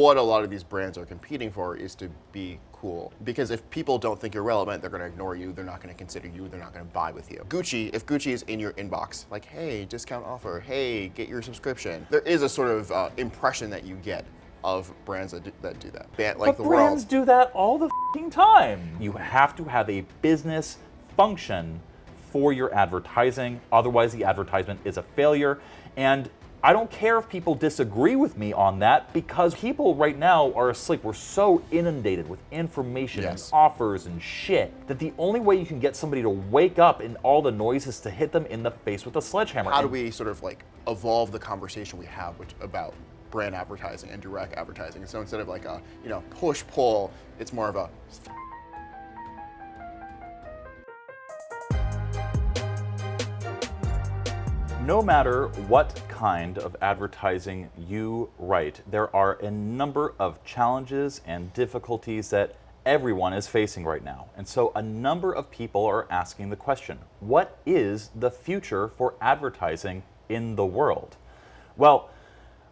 what a lot of these brands are competing for is to be cool. Because if people don't think you're relevant, they're going to ignore you, they're not going to consider you, they're not going to buy with you. Gucci, if Gucci is in your inbox, like, hey, discount offer, hey, get your subscription, there is a sort of impression that you get of brands that do that. Like but brands do that all the f***ing time. You have to have a business function for your advertising, otherwise the advertisement is a failure. And I don't care if people disagree with me on that, because people right now are asleep. We're so inundated with information and offers and shit that the only way you can get somebody to wake up in all the noise is to hit them in the face with a sledgehammer. How do we sort of like evolve the conversation we have about brand advertising and direct advertising? So instead of like a, push-pull, it's more of a... No matter what kind of advertising you write, there are a number of challenges and difficulties that everyone is facing right now. And so a number of people are asking the question, what is the future for advertising in the world? Well,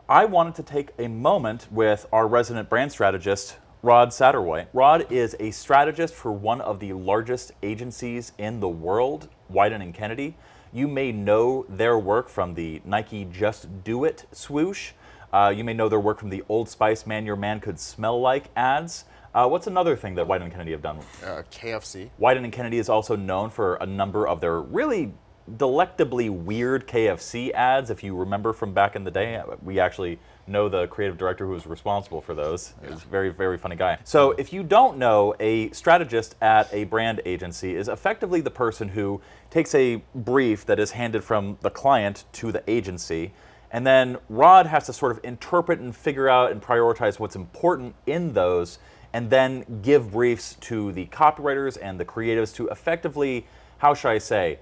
I wanted to take a moment with our resident brand strategist, Rod Satterwhite. Rod is a strategist for one of the largest agencies in the world, Wieden & Kennedy. You may know their work from the Nike Just Do It swoosh. You may know their work from the Old Spice Man Your Man Could Smell Like ads. What's another thing that Wieden & Kennedy have done? KFC. Wieden & Kennedy is also known for a number of their really delectably weird KFC ads. If you remember from back in the day, we actually know the creative director who was responsible for those. He was a very, very funny guy. So if you don't know, a strategist at a brand agency is effectively the person who takes a brief that is handed from the client to the agency, and then Rod has to sort of interpret and figure out and prioritize what's important in those, and then give briefs to the copywriters and the creatives to effectively, how should I say,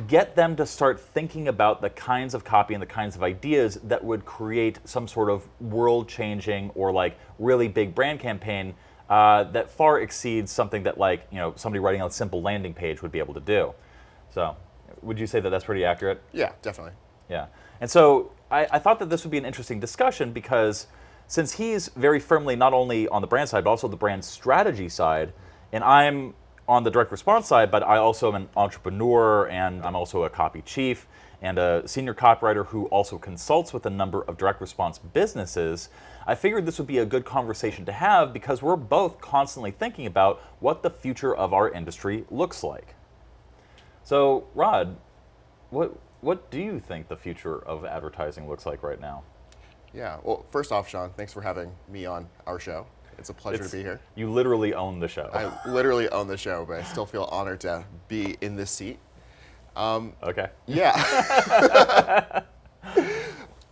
get them to start thinking about the kinds of copy and the kinds of ideas that would create some sort of world-changing or like really big brand campaign that far exceeds something that like, somebody writing a simple landing page would be able to do. So would you say that that's pretty accurate? Yeah, definitely. Yeah. And so I thought that this would be an interesting discussion, because since he's very firmly not only on the brand side, but also the brand strategy side, and I'm on the direct response side, but I also am an entrepreneur, and I'm also a copy chief and a senior copywriter who also consults with a number of direct response businesses, I figured this would be a good conversation to have, because we're both constantly thinking about what the future of our industry looks like. So, Rod, what do you think the future of advertising looks like right now? Yeah, well, first off, Sean, thanks for having me on our show. It's a pleasure to be here. You literally own the show. I literally own the show, but I still feel honored to be in this seat. Okay. Yeah.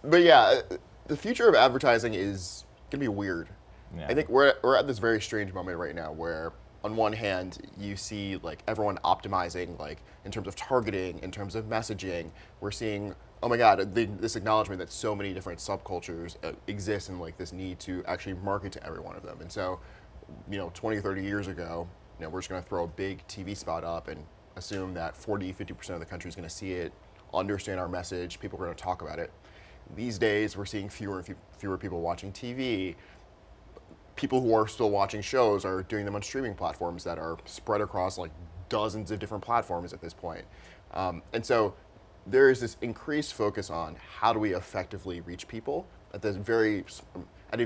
But yeah, the future of advertising is going to be weird. Yeah. I think we're at this very strange moment right now where, on one hand, you see like everyone optimizing, like in terms of targeting, in terms of messaging. We're seeing, oh my God, this acknowledgement that so many different subcultures exist, and like this need to actually market to every one of them. And so, 20, 30 years ago, we're just going to throw a big TV spot up and assume that 40, 50% of the country is going to see it, understand our message, people are going to talk about it. These days, we're seeing fewer and fewer people watching TV. People who are still watching shows are doing them on streaming platforms that are spread across like dozens of different platforms at this point. And so there is this increased focus on how do we effectively reach people at a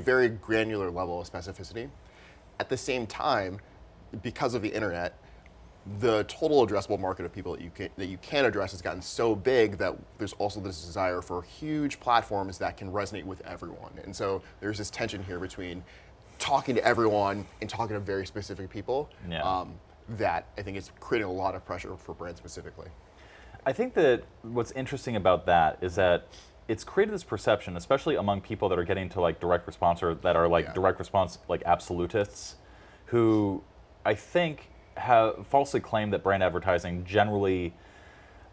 very granular level of specificity. At the same time, because of the internet, the total addressable market of people that you can address has gotten so big that there's also this desire for huge platforms that can resonate with everyone. And so there's this tension here between talking to everyone and talking to very specific people, that I think is creating a lot of pressure for brands specifically. I think that what's interesting about that is that it's created this perception, especially among people that are getting to like direct response or that are like direct response like absolutists, who I think have falsely claimed that brand advertising generally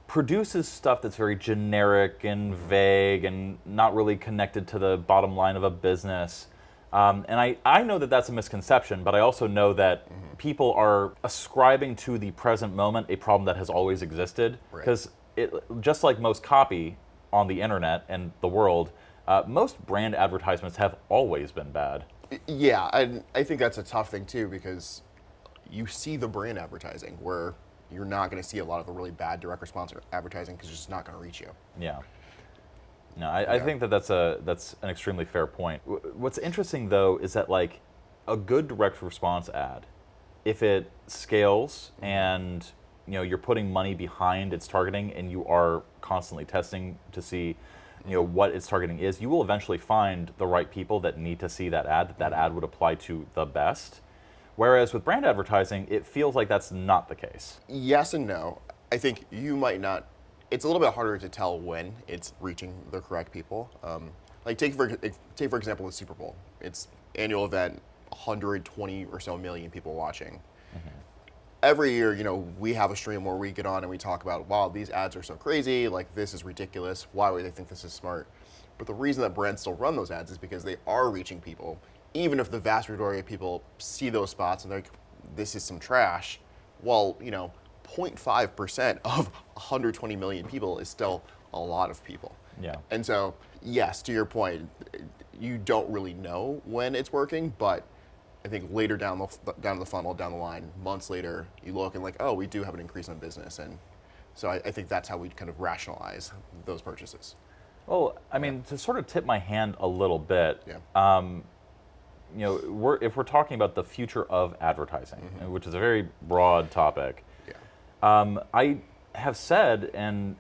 produces stuff that's very generic and vague and not really connected to the bottom line of a business. And I know that that's a misconception, but I also know that people are ascribing to the present moment a problem that has always existed. Because just like most copy on the internet and the world, most brand advertisements have always been bad. Yeah, I think that's a tough thing too, because you see the brand advertising where you're not going to see a lot of the really bad direct response advertising because it's just not going to reach you. Yeah. No, I think that's an extremely fair point. What's interesting though is that like a good direct response ad, if it scales and you're putting money behind its targeting and you are constantly testing to see what its targeting is, you will eventually find the right people that need to see that ad would apply to the best. Whereas with brand advertising, it feels like that's not the case. Yes and no. I think you might not. It's a little bit harder to tell when it's reaching the correct people. Like take for example the Super Bowl. It's annual event, 120 or so million people watching. Every year, we have a stream where we get on and we talk about, wow, these ads are so crazy, like this is ridiculous, why would they think this is smart? But the reason that brands still run those ads is because they are reaching people, even if the vast majority of people see those spots and they're like, this is some trash. Well, 0.5% of 120 million people is still a lot of people. Yeah. And so, yes, to your point, you don't really know when it's working, but I think later down the funnel, down the line, months later, you look and like, oh, we do have an increase in business, and so I think that's how we kind of rationalize those purchases. Well, I mean, to sort of tip my hand a little bit, if we're talking about the future of advertising, which is a very broad topic, I have said and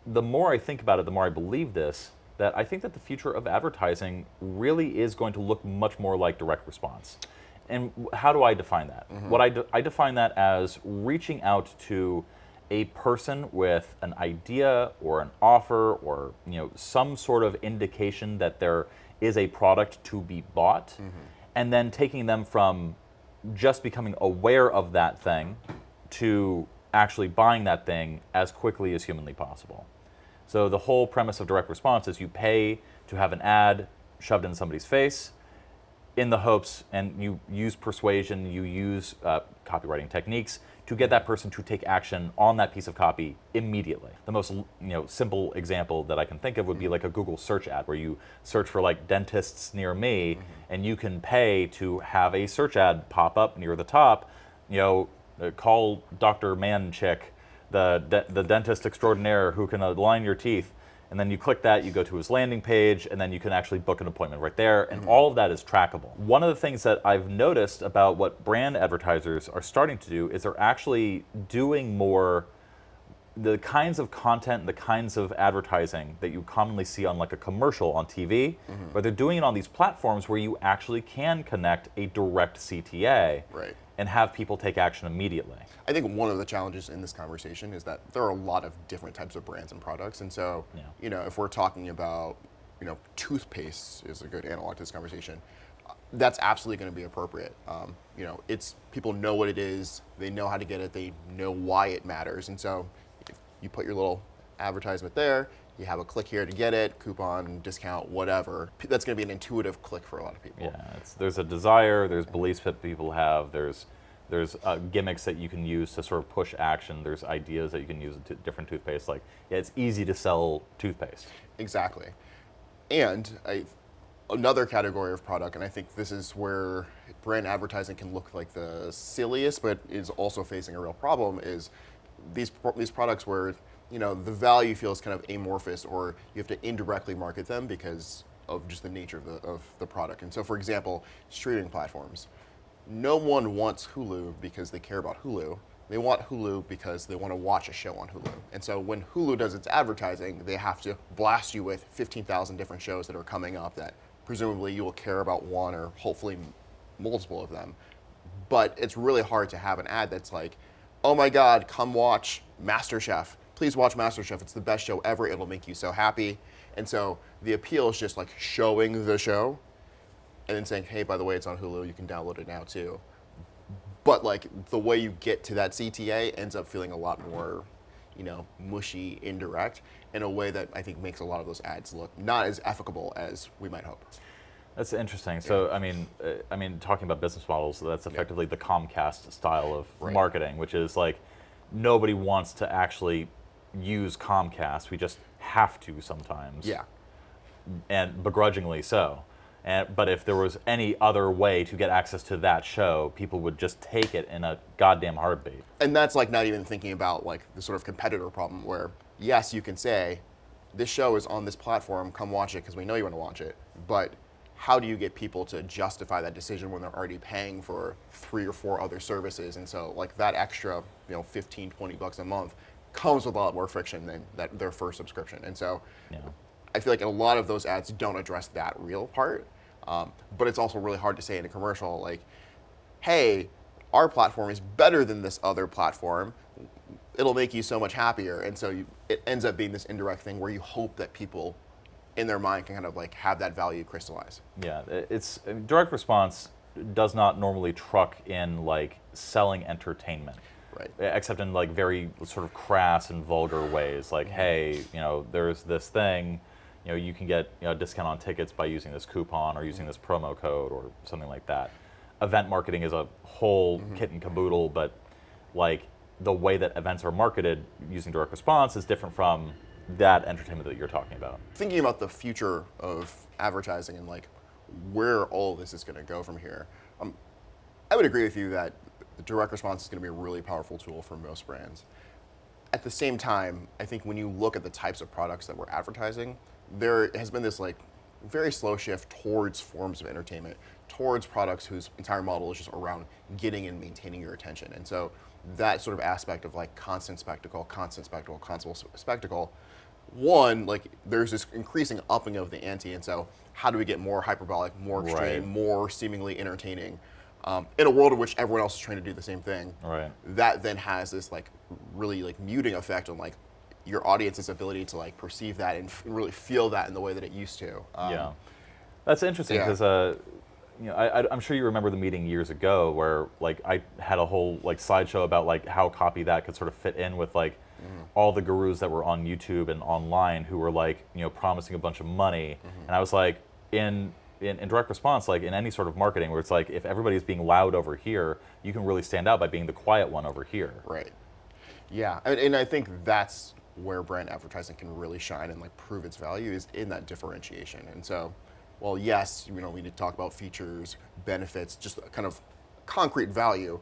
the more I think about it, the more I believe this, that I think that the future of advertising really is going to look much more like direct response. And how do I define that? What I define that as reaching out to a person with an idea or an offer or some sort of indication that there is a product to be bought, and then taking them from just becoming aware of that thing to actually buying that thing as quickly as humanly possible. So the whole premise of direct response is you pay to have an ad shoved in somebody's face in the hopes, and you use persuasion, you use copywriting techniques to get that person to take action on that piece of copy immediately. The most simple example that I can think of would be like a Google search ad where you search for like dentists near me, and you can pay to have a search ad pop up near the top, call Dr. Man Chick, the dentist extraordinaire who can align your teeth. And then you click that, you go to his landing page, and then you can actually book an appointment right there, and all of that is trackable. One of the things that I've noticed about what brand advertisers are starting to do is they're actually doing more the kinds of content, the kinds of advertising that you commonly see on like a commercial on TV, but they're doing it on these platforms where you actually can connect a direct CTA and have people take action immediately. I think one of the challenges in this conversation is that there are a lot of different types of brands and products, and so if we're talking about toothpaste is a good analog to this conversation, that's absolutely going to be appropriate. It's people know what it is, they know how to get it, they know why it matters, and so if you put your little advertisement there, you have a click here to get it, coupon, discount, whatever. That's going to be an intuitive click for a lot of people. Yeah, there's a desire, there's beliefs that people have, there's gimmicks that you can use to sort of push action, there's ideas that you can use in different toothpaste. Like, it's easy to sell toothpaste. Exactly. And another category of product, and I think this is where brand advertising can look like the silliest, but is also facing a real problem, is these products where the value feels kind of amorphous, or you have to indirectly market them because of just the nature of the product. And so, for example, streaming platforms. No one wants Hulu because they care about Hulu. They want Hulu because they want to watch a show on Hulu. And so when Hulu does its advertising, they have to blast you with 15,000 different shows that are coming up that presumably you will care about one or hopefully multiple of them. But it's really hard to have an ad that's like, oh my God, come watch MasterChef. Please watch MasterChef. It's the best show ever. It'll make you so happy. And so the appeal is just like showing the show and then saying, hey, by the way, it's on Hulu. You can download it now too. But like the way you get to that CTA ends up feeling a lot more, mushy, indirect, in a way that I think makes a lot of those ads look not as efficable as we might hope. That's interesting. So, I mean, talking about business models, that's effectively the Comcast style of marketing, which is like nobody wants to actually use Comcast. We just have to sometimes. Yeah. And begrudgingly so. But if there was any other way to get access to that show, people would just take it in a goddamn heartbeat. And that's like not even thinking about like the sort of competitor problem where, yes, you can say, this show is on this platform, come watch it because we know you want to watch it. But how do you get people to justify that decision when they're already paying for 3 or 4 other services? And so like that extra, 15, 20 bucks a month comes with a lot more friction than their first subscription. And so I feel like a lot of those ads don't address that real part. But it's also really hard to say in a commercial, like, hey, our platform is better than this other platform. It'll make you so much happier. And so it ends up being this indirect thing where you hope that people in their mind can kind of like have that value crystallize. Yeah, direct response does not normally truck in like selling entertainment. Right. Except in like very sort of crass and vulgar ways. Like, hey, there's this thing, you can get a discount on tickets by using this coupon or using this promo code or something like that. Event marketing is a whole kit and caboodle, but like the way that events are marketed using direct response is different from that entertainment that you're talking about. Thinking about the future of advertising and like where all this is going to go from here, I would agree with you that the direct response is going to be a really powerful tool for most brands. At the same time, I think when you look at the types of products that we're advertising, there has been this like very slow shift towards forms of entertainment, towards products whose entire model is just around getting and maintaining your attention. And so that sort of aspect of like constant spectacle, one, like there's this increasing upping of the ante. And so how do we get more hyperbolic, more extreme, more seemingly entertaining in a world in which everyone else is trying to do the same thing? Right. That then has this like really like muting effect on like your audience's ability to like perceive that and really feel that in the way that it used to. Yeah, that's interesting because I'm sure you remember the meeting years ago where like I had a whole like slideshow about like how copy that could sort of fit in with like all the gurus that were on YouTube and online who were like promising a bunch of money, and I was like in direct response, like in any sort of marketing where it's like if everybody's being loud over here, you can really stand out by being the quiet one over here. Right. Yeah, and I think that's where brand advertising can really shine and like prove its value is in that differentiation. And so, well, yes, we need to talk about features, benefits, just kind of concrete value.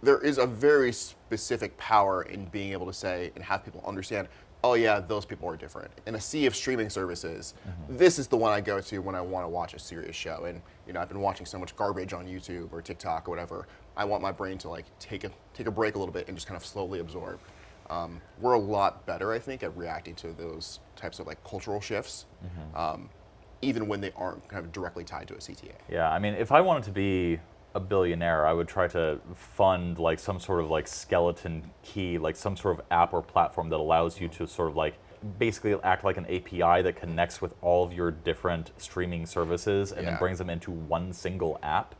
There is a very specific power in being able to say and have people understand, oh yeah, those people are different. In a sea of streaming services, this is the one I go to when I want to watch a serious show. And I've been watching so much garbage on YouTube or TikTok or whatever. I want my brain to like take a break a little bit and just kind of slowly absorb. We're a lot better, I think, at reacting to those types of like cultural shifts, even when they aren't kind of directly tied to a CTA. Yeah, I mean, if I wanted to be a billionaire, I would try to fund like some sort of like skeleton key, like some sort of app or platform that allows you to sort of like basically act like an API that connects with all of your different streaming services and then brings them into one single app.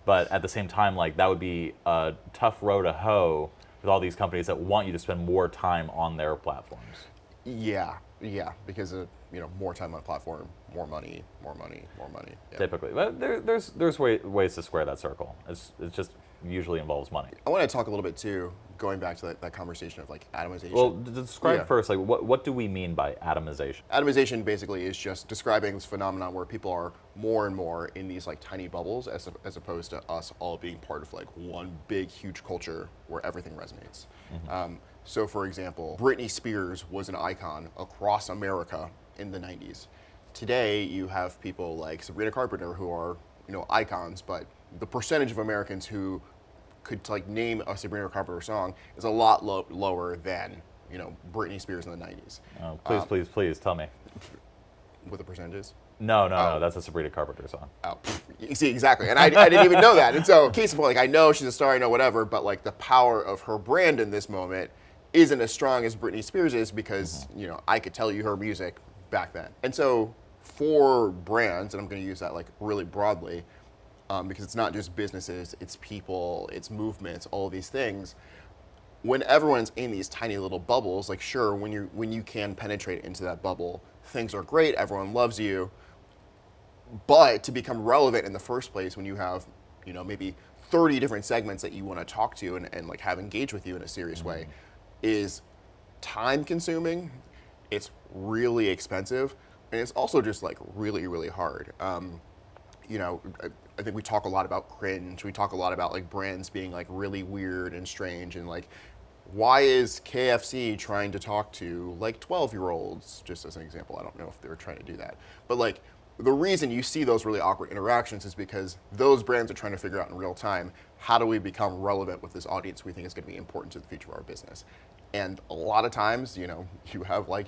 But at the same time, like that would be a tough row to hoe with all these companies that want you to spend more time on their platforms. Yeah, because more time on a platform, more money. Yeah. Typically, but there's ways to square that circle. It just usually involves money. I want to talk a little bit too, going back to that conversation of like atomization. Well, describe first, like what do we mean by atomization? Atomization basically is just describing this phenomenon where people are more and more in these like tiny bubbles as opposed to us all being part of like one big huge culture where everything resonates. So for example, Britney Spears was an icon across America in the 90s. Today you have people like Sabrina Carpenter who are icons, but the percentage of Americans who could like name a Sabrina Carpenter song is a lot lower than Britney Spears in the 90s. Oh, please tell me. What the percentage is? No, that's a Sabrina Carpenter song. Oh, you see, exactly, and I didn't even know that. And so, case in point, like I know she's a star, I know whatever, but like the power of her brand in this moment isn't as strong as Britney Spears is because I could tell you her music back then. And so, for brands, and I'm going to use that like really broadly, because it's not just businesses, it's people, it's movements, all of these things. When everyone's in these tiny little bubbles, like sure, when you can penetrate into that bubble, things are great, everyone loves you. But to become relevant in the first place, when you have, maybe 30 different segments that you want to talk to and like have engaged with you in a serious way, is time consuming. It's really expensive, and it's also just like really, really hard. I think we talk a lot about cringe. We talk a lot about like brands being like really weird and strange, and like, why is KFC trying to talk to like 12-year-olds? Just as an example, I don't know if they were trying to do that, but like the reason you see those really awkward interactions is because those brands are trying to figure out in real time, how do we become relevant with this audience we think is going to be important to the future of our business. And a lot of times, you have like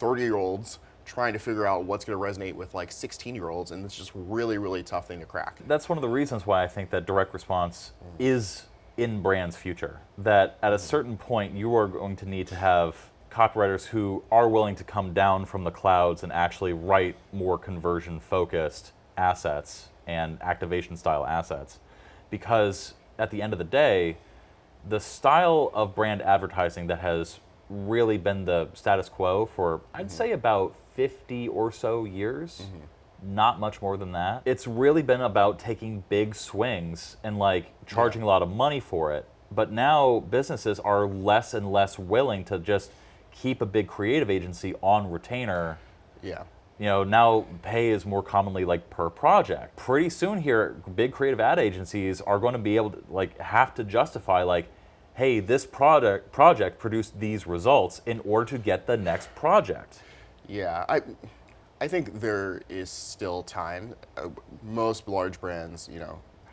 30-year-olds trying to figure out what's going to resonate with like 16-year-olds, and it's just really, really tough thing to crack. That's one of the reasons why I think that direct response is in brand's future. That at a certain point, you are going to need to have copywriters who are willing to come down from the clouds and actually write more conversion-focused assets and activation-style assets. Because at the end of the day, the style of brand advertising that has really been the status quo for, I'd say, about 50 or so years, not much more than that. It's really been about taking big swings and like charging a lot of money for it. But now businesses are less and less willing to just keep a big creative agency on retainer. Yeah. Now pay is more commonly like per project. Pretty soon here, big creative ad agencies are going to be able to like have to justify like, hey, this project produced these results in order to get the next project. Yeah, I think there is still time. Most large brands,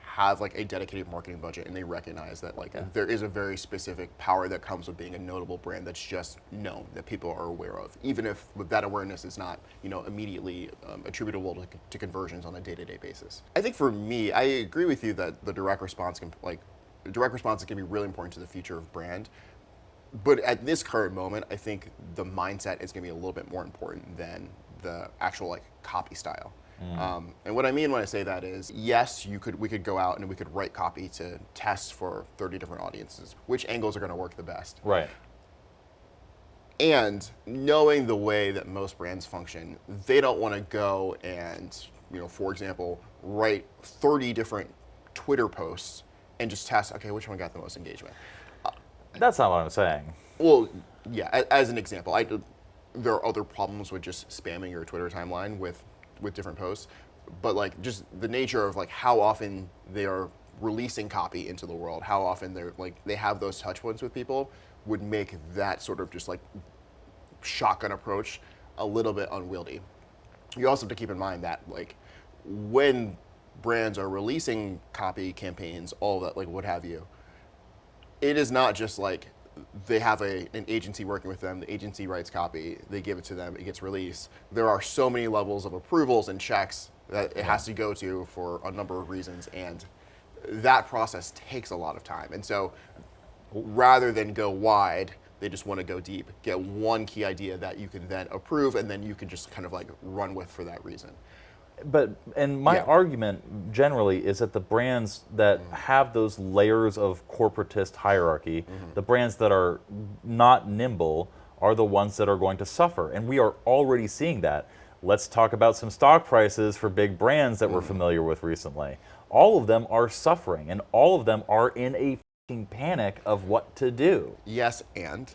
have like a dedicated marketing budget, and they recognize that like there is a very specific power that comes with being a notable brand that's just known, that people are aware of, even if that awareness is not immediately attributable to conversions on a day-to-day basis. I think for me, I agree with you that the direct response is going to be really important to the future of brand. But at this current moment, I think the mindset is going to be a little bit more important than the actual like copy style. And what I mean when I say that is, yes, we could go out and we could write copy to test for 30 different audiences, which angles are going to work the best. Right. And knowing the way that most brands function, they don't want to go and, for example, write 30 different Twitter posts and just test, okay, which one got the most engagement. That's not what I'm saying. Well, yeah, as an example, there are other problems with just spamming your Twitter timeline with different posts, but like just the nature of like how often they are releasing copy into the world, how often they have those touch points with people would make that sort of just like shotgun approach a little bit unwieldy. You also have to keep in mind that like when brands are releasing copy campaigns, all that, like what have you, it is not just like they have an agency working with them, the agency writes copy, they give it to them, it gets released. There are so many levels of approvals and checks that it has to go to for a number of reasons, and that process takes a lot of time. And so rather than go wide, they just want to go deep, get one key idea that you can then approve, and then you can just kind of like run with for that reason. And my argument generally is that the brands that have those layers of corporatist hierarchy, the brands that are not nimble, are the ones that are going to suffer. And we are already seeing that. Let's talk about some stock prices for big brands that we're familiar with recently. All of them are suffering, and all of them are in a f***ing panic of what to do. Yes, and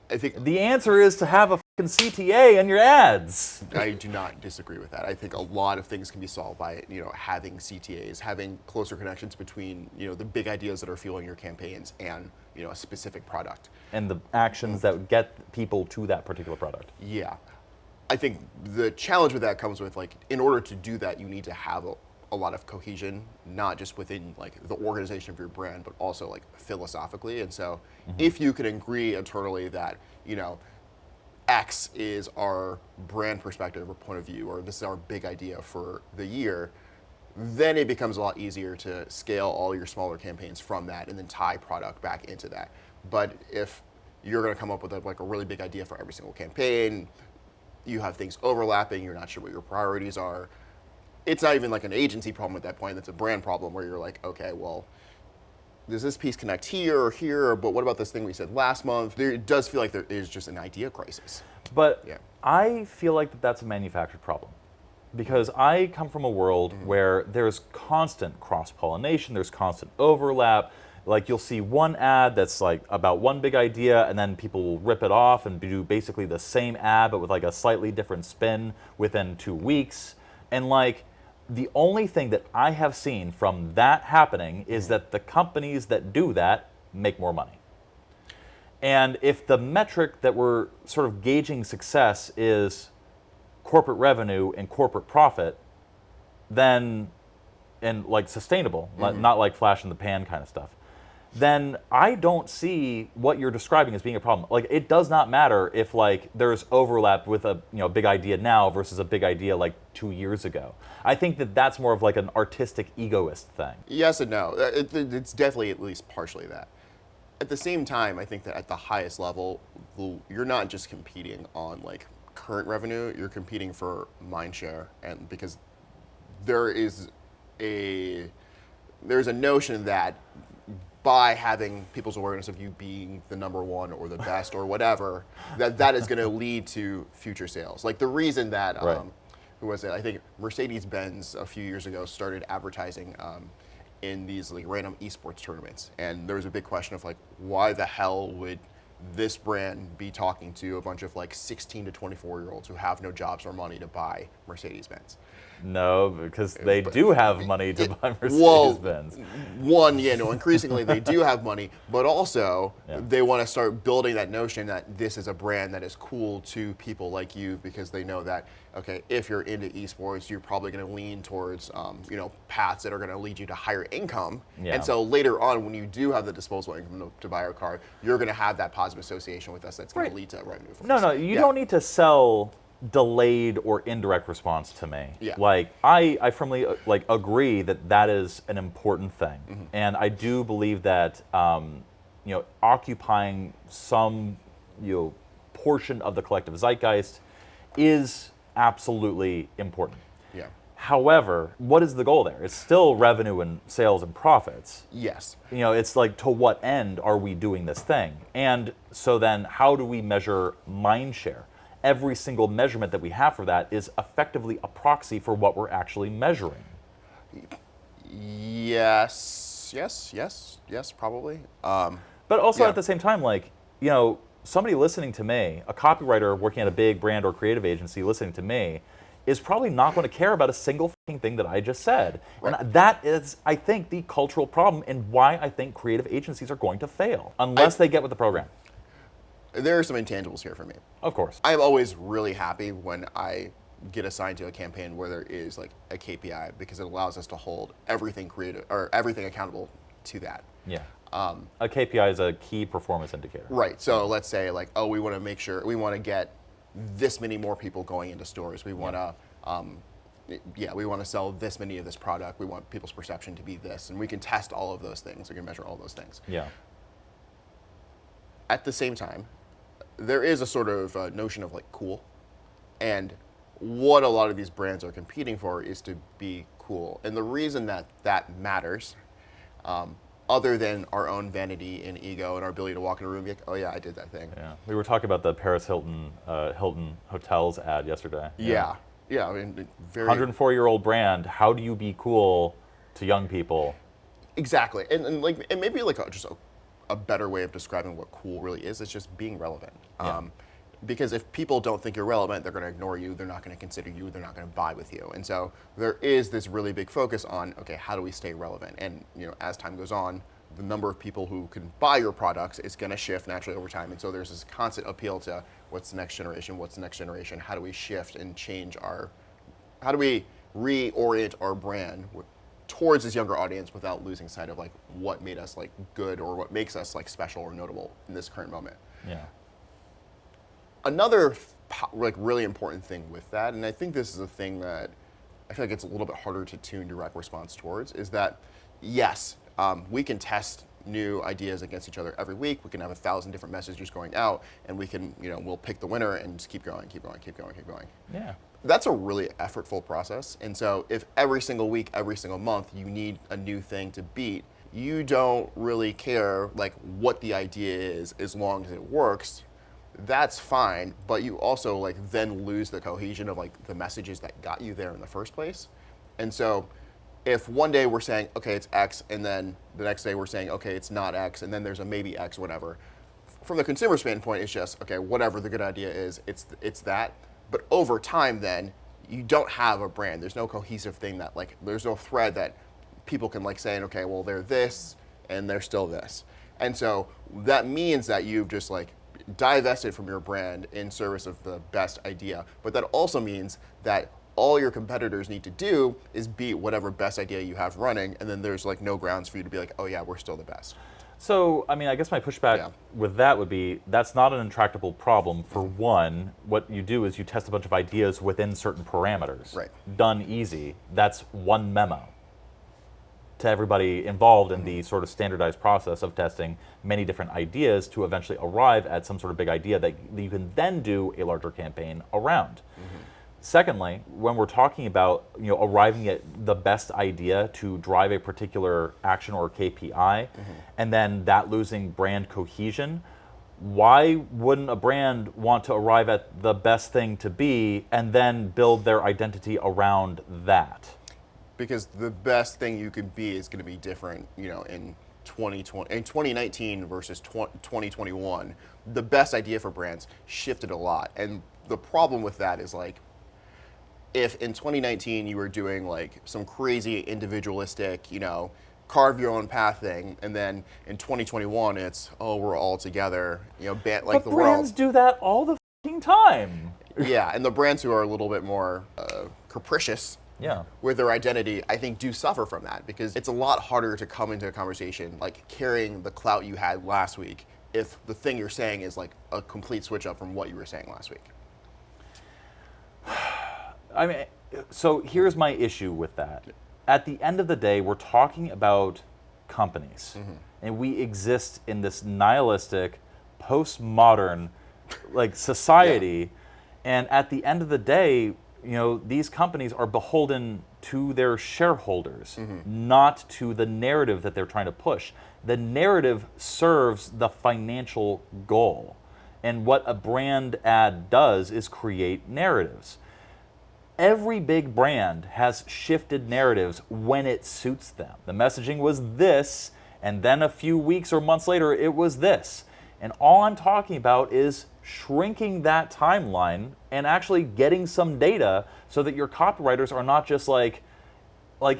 I think the answer is to have a f***ing CTA in your ads. I do not disagree with that. I think a lot of things can be solved by having CTAs, having closer connections between the big ideas that are fueling your campaigns and a specific product and the actions that get people to that particular product. Yeah, I think the challenge with that comes with like in order to do that, you need to have a lot of cohesion, not just within like the organization of your brand, but also like philosophically. And so if you can agree internally that, X is our brand perspective or point of view, or this is our big idea for the year, then it becomes a lot easier to scale all your smaller campaigns from that and then tie product back into that. But if you're going to come up with a really big idea for every single campaign, you have things overlapping, you're not sure what your priorities are, it's not even like an agency problem at that point, it's a brand problem where you're like, okay, well, does this piece connect here or here, but what about this thing we said last month? It does feel like there is just an idea crisis. But I feel like that's a manufactured problem. Because I come from a world where there's constant cross-pollination, there's constant overlap. Like you'll see one ad that's like about one big idea, and then people will rip it off and do basically the same ad but with like a slightly different spin within 2 weeks. And like the only thing that I have seen from that happening is that the companies that do that make more money. And if the metric that we're sort of gauging success is corporate revenue and corporate profit, then, and like sustainable, not like flash in the pan kind of stuff, then I don't see what you're describing as being a problem. Like, it does not matter if like there's overlap with a big idea now versus a big idea like 2 years ago. I think that that's more of like an artistic egoist thing. Yes and no. It's definitely at least partially that. At the same time, I think that at the highest level, you're not just competing on like current revenue, you're competing for mind share, and because there's a notion that by having people's awareness of you being the number one or the best or whatever, that is going to lead to future sales. Like the reason that, who was it? I think Mercedes-Benz a few years ago started advertising in these like random esports tournaments, and there was a big question of like, why the hell would this brand be talking to a bunch of like 16 to 24-year-olds who have no jobs or money to buy Mercedes-Benz? No, because they do have money to buy Mercedes-Benz. Well, increasingly they do have money, but also they want to start building that notion that this is a brand that is cool to people like you, because they know that, okay, if you're into esports, you're probably going to lean towards, paths that are going to lead you to higher income. Yeah. And so later on, when you do have the disposable income to buy a car, you're going to have that positive association with us that's going to lead to revenue for us. No, you don't need to sell delayed or indirect response to me. Yeah. Like I firmly agree that is an important thing, and I do believe that occupying some portion of the collective zeitgeist is absolutely important. Yeah. However, what is the goal there? It's still revenue and sales and profits. Yes. It's like, to what end are we doing this thing? And so then how do we measure mind share? Every single measurement that we have for that is effectively a proxy for what we're actually measuring. Yes, probably. But also at the same time, somebody listening to me, a copywriter working at a big brand or creative agency listening to me, is probably not going to care about a single fucking thing that I just said. Right. And that is, I think, the cultural problem, and why I think creative agencies are going to fail, unless they get with the program. There are some intangibles here for me. Of course. I'm always really happy when I get assigned to a campaign where there is like a KPI, because it allows us to hold everything creative or everything accountable to that. Yeah. A KPI is a key performance indicator. Right. So let's say like, we want to make sure, we want to get this many more people going into stores. We want to, we want to sell this many of this product. We want people's perception to be this, and we can test all of those things. We can measure all those things. Yeah. At the same time, there is a sort of notion of like cool, and what a lot of these brands are competing for is to be cool. And the reason that matters, other than our own vanity and ego and our ability to walk in a room and be like, oh yeah, I did that thing. Yeah, we were talking about the Paris Hilton Hotels ad yesterday. Yeah, I mean, very 104-year-old brand. How do you be cool to young people? Exactly, and maybe just a better way of describing what cool really is just being relevant. Yeah. Because if people don't think you're relevant, they're going to ignore you, they're not going to consider you, they're not going to buy with you. And so there is this really big focus on, okay, how do we stay relevant? And as time goes on, the number of people who can buy your products is going to shift naturally over time. And so there's this constant appeal to what's the next generation, how do we shift and change how do we reorient our brand towards this younger audience without losing sight of like what made us like good or what makes us like special or notable in this current moment. Yeah. Another really important thing with that, and I think this is a thing that I feel like it's a little bit harder to tune direct response towards, is that yes, we can test new ideas against each other every week. We can have 1,000 different messages going out, and we can, we'll pick the winner and just keep going. Yeah. That's a really effortful process. And so if every single week, every single month, you need a new thing to beat, you don't really care like what the idea is as long as it works. That's fine, but you also like then lose the cohesion of like the messages that got you there in the first place. And so if one day we're saying, okay, it's X, and then the next day we're saying, okay, it's not X, and then there's a maybe X, whatever. From the consumer standpoint, it's just, okay, whatever the good idea is, it's that. But over time then, you don't have a brand. There's no cohesive thing that like, there's no thread that people can like say, okay, well, they're this and they're still this. And so that means that you've just like divested from your brand in service of the best idea. But that also means that all your competitors need to do is beat whatever best idea you have running, and then there's like no grounds for you to be like, oh yeah, we're still the best. So, I mean, I guess my pushback with that would be that's not an intractable problem. For one, what you do is you test a bunch of ideas within certain parameters. Right. Done easy. That's one memo to everybody involved in the sort of standardized process of testing many different ideas to eventually arrive at some sort of big idea that you can then do a larger campaign around. Secondly, when we're talking about arriving at the best idea to drive a particular action or KPI, and then that losing brand cohesion, why wouldn't a brand want to arrive at the best thing to be and then build their identity around that? Because the best thing you could be is going to be different, in 2019 versus 2021. The best idea for brands shifted a lot, and the problem with that is like, if in 2019 you were doing like some crazy individualistic, carve your own path thing, and then in 2021 it's, oh, we're all together, like but the brands world. do that all the f***ing time. Yeah, and the brands who are a little bit more capricious with their identity, I think, do suffer from that, because it's a lot harder to come into a conversation like carrying the clout you had last week if the thing you're saying is like a complete switch up from what you were saying last week. I mean, so here's my issue with that. At the end of the day, we're talking about companies, and we exist in this nihilistic, postmodern, like society. And at the end of the day, these companies are beholden to their shareholders, not to the narrative that they're trying to push. The narrative serves the financial goal, and what a brand ad does is create narratives. Every big brand has shifted narratives when it suits them. The messaging was this, and then a few weeks or months later, it was this. And all I'm talking about is shrinking that timeline and actually getting some data so that your copywriters are not just like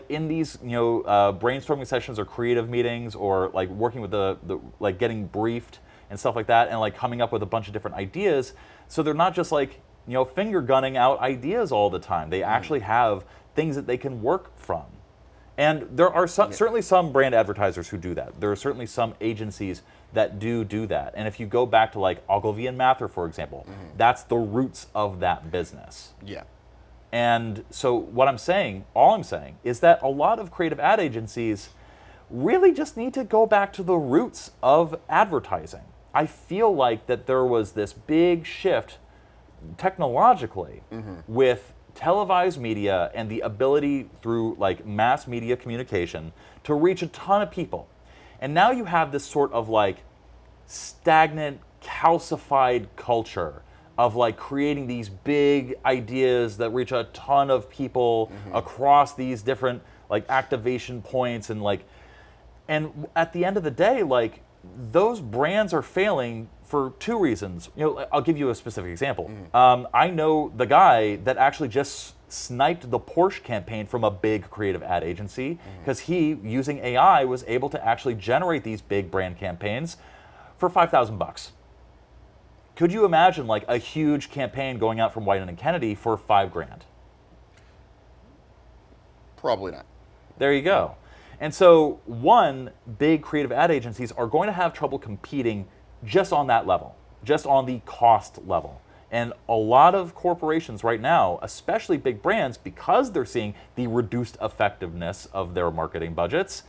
in these brainstorming sessions or creative meetings or like working with the like getting briefed and stuff like that and like coming up with a bunch of different ideas. So they're not just like finger gunning out ideas all the time. They actually have things that they can work from. And there are certainly some brand advertisers who do that. There are certainly some agencies that do that. And if you go back to like Ogilvy and Mather, for example, that's the roots of that business. Yeah. And so what all I'm saying is that a lot of creative ad agencies really just need to go back to the roots of advertising. I feel like that there was this big shift technologically with televised media and the ability through like mass media communication to reach a ton of people. And now you have this sort of like stagnant, calcified culture of like creating these big ideas that reach a ton of people across these different like activation points and at the end of the day, like those brands are failing for two reasons. I'll give you a specific example. I know the guy that actually just sniped the Porsche campaign from a big creative ad agency because he, using AI, was able to actually generate these big brand campaigns for $5,000. Could you imagine like a huge campaign going out from White and Kennedy for $5,000? Probably not. There you go. And so, big creative ad agencies are going to have trouble competing just on that level, just on the cost level. And a lot of corporations right now, especially big brands, because they're seeing the reduced effectiveness of their marketing budgets,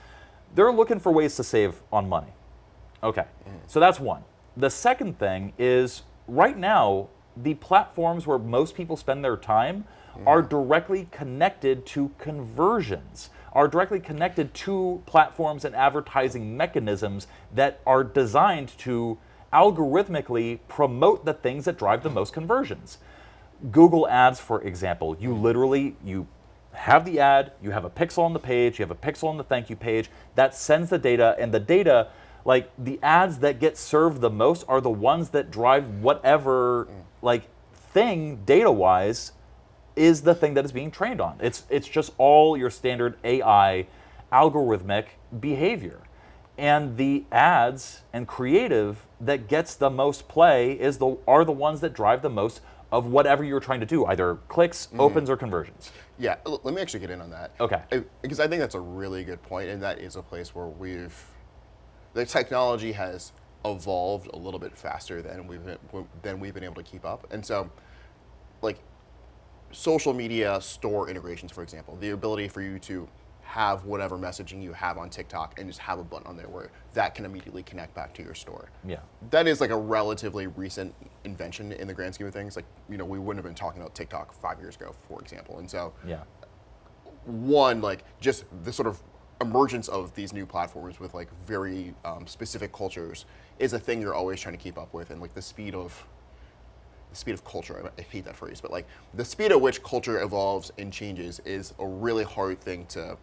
they're looking for ways to save on money. Okay, so that's one. The second thing is, right now, the platforms where most people spend their time are directly connected to conversions, are directly connected to platforms and advertising mechanisms that are designed to algorithmically promote the things that drive the most conversions. Google Ads, for example, you have the ad, you have a pixel on the page, you have a pixel on the thank you page, that sends the data, and the data, like the ads that get served the most are the ones that drive whatever like thing data-wise is the thing that is being trained on. It's just all your standard AI algorithmic behavior. And the ads and creative that gets the most play are the ones that drive the most of whatever you're trying to do, either clicks, opens, or conversions. Yeah, let me actually get in on that. Okay. Because I think that's a really good point, and that is a place where the technology has evolved a little bit faster than we've been able to keep up. And so, like, social media store integrations, for example, the ability for you to have whatever messaging you have on TikTok and just have a button on there where that can immediately connect back to your store. Yeah. That is like a relatively recent invention in the grand scheme of things. Like, we wouldn't have been talking about TikTok 5 years ago, for example. And so, Yeah. one, like, just the sort of emergence of these new platforms with like very specific cultures is a thing you're always trying to keep up with, and like the speed of culture, I hate that phrase, but like the speed at which culture evolves and changes is a really hard thing to,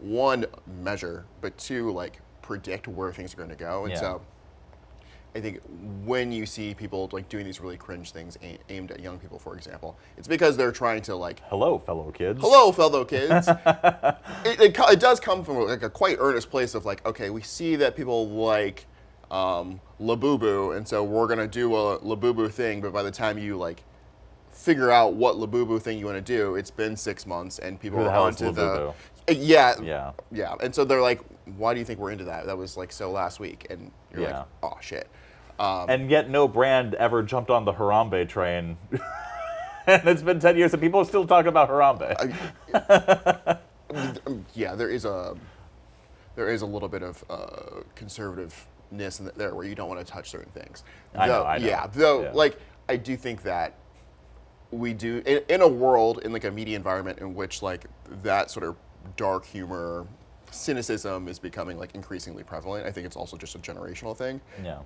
one, measure, but two, like predict where things are going to go. And Yeah. so I think when you see people like doing these really cringe things aimed at young people, for example, it's because they're trying to like, Hello, fellow kids. hello, fellow kids. It does come from like a quite earnest place of like, okay, we see that people like Labubu, and so we're gonna do a Labubu thing. But by the time you like figure out what Labubu thing you want to do, it's been 6 months, and people Who the are hell is onto Labubu? Yeah. Yeah. And so they're like, why do you think we're into that? That was like so last week, and you're Yeah. like, oh shit. And yet no brand ever jumped on the Harambe train. And it's been 10 years and people still talk about Harambe. Yeah, there is a little bit of conservativeness there where you don't want to touch certain things. I know. Yeah, Yeah. like I do think that we do in a world, in like a media environment in which like that sort of dark humor, cynicism is becoming like increasingly prevalent. I think it's also just a generational thing. Yeah.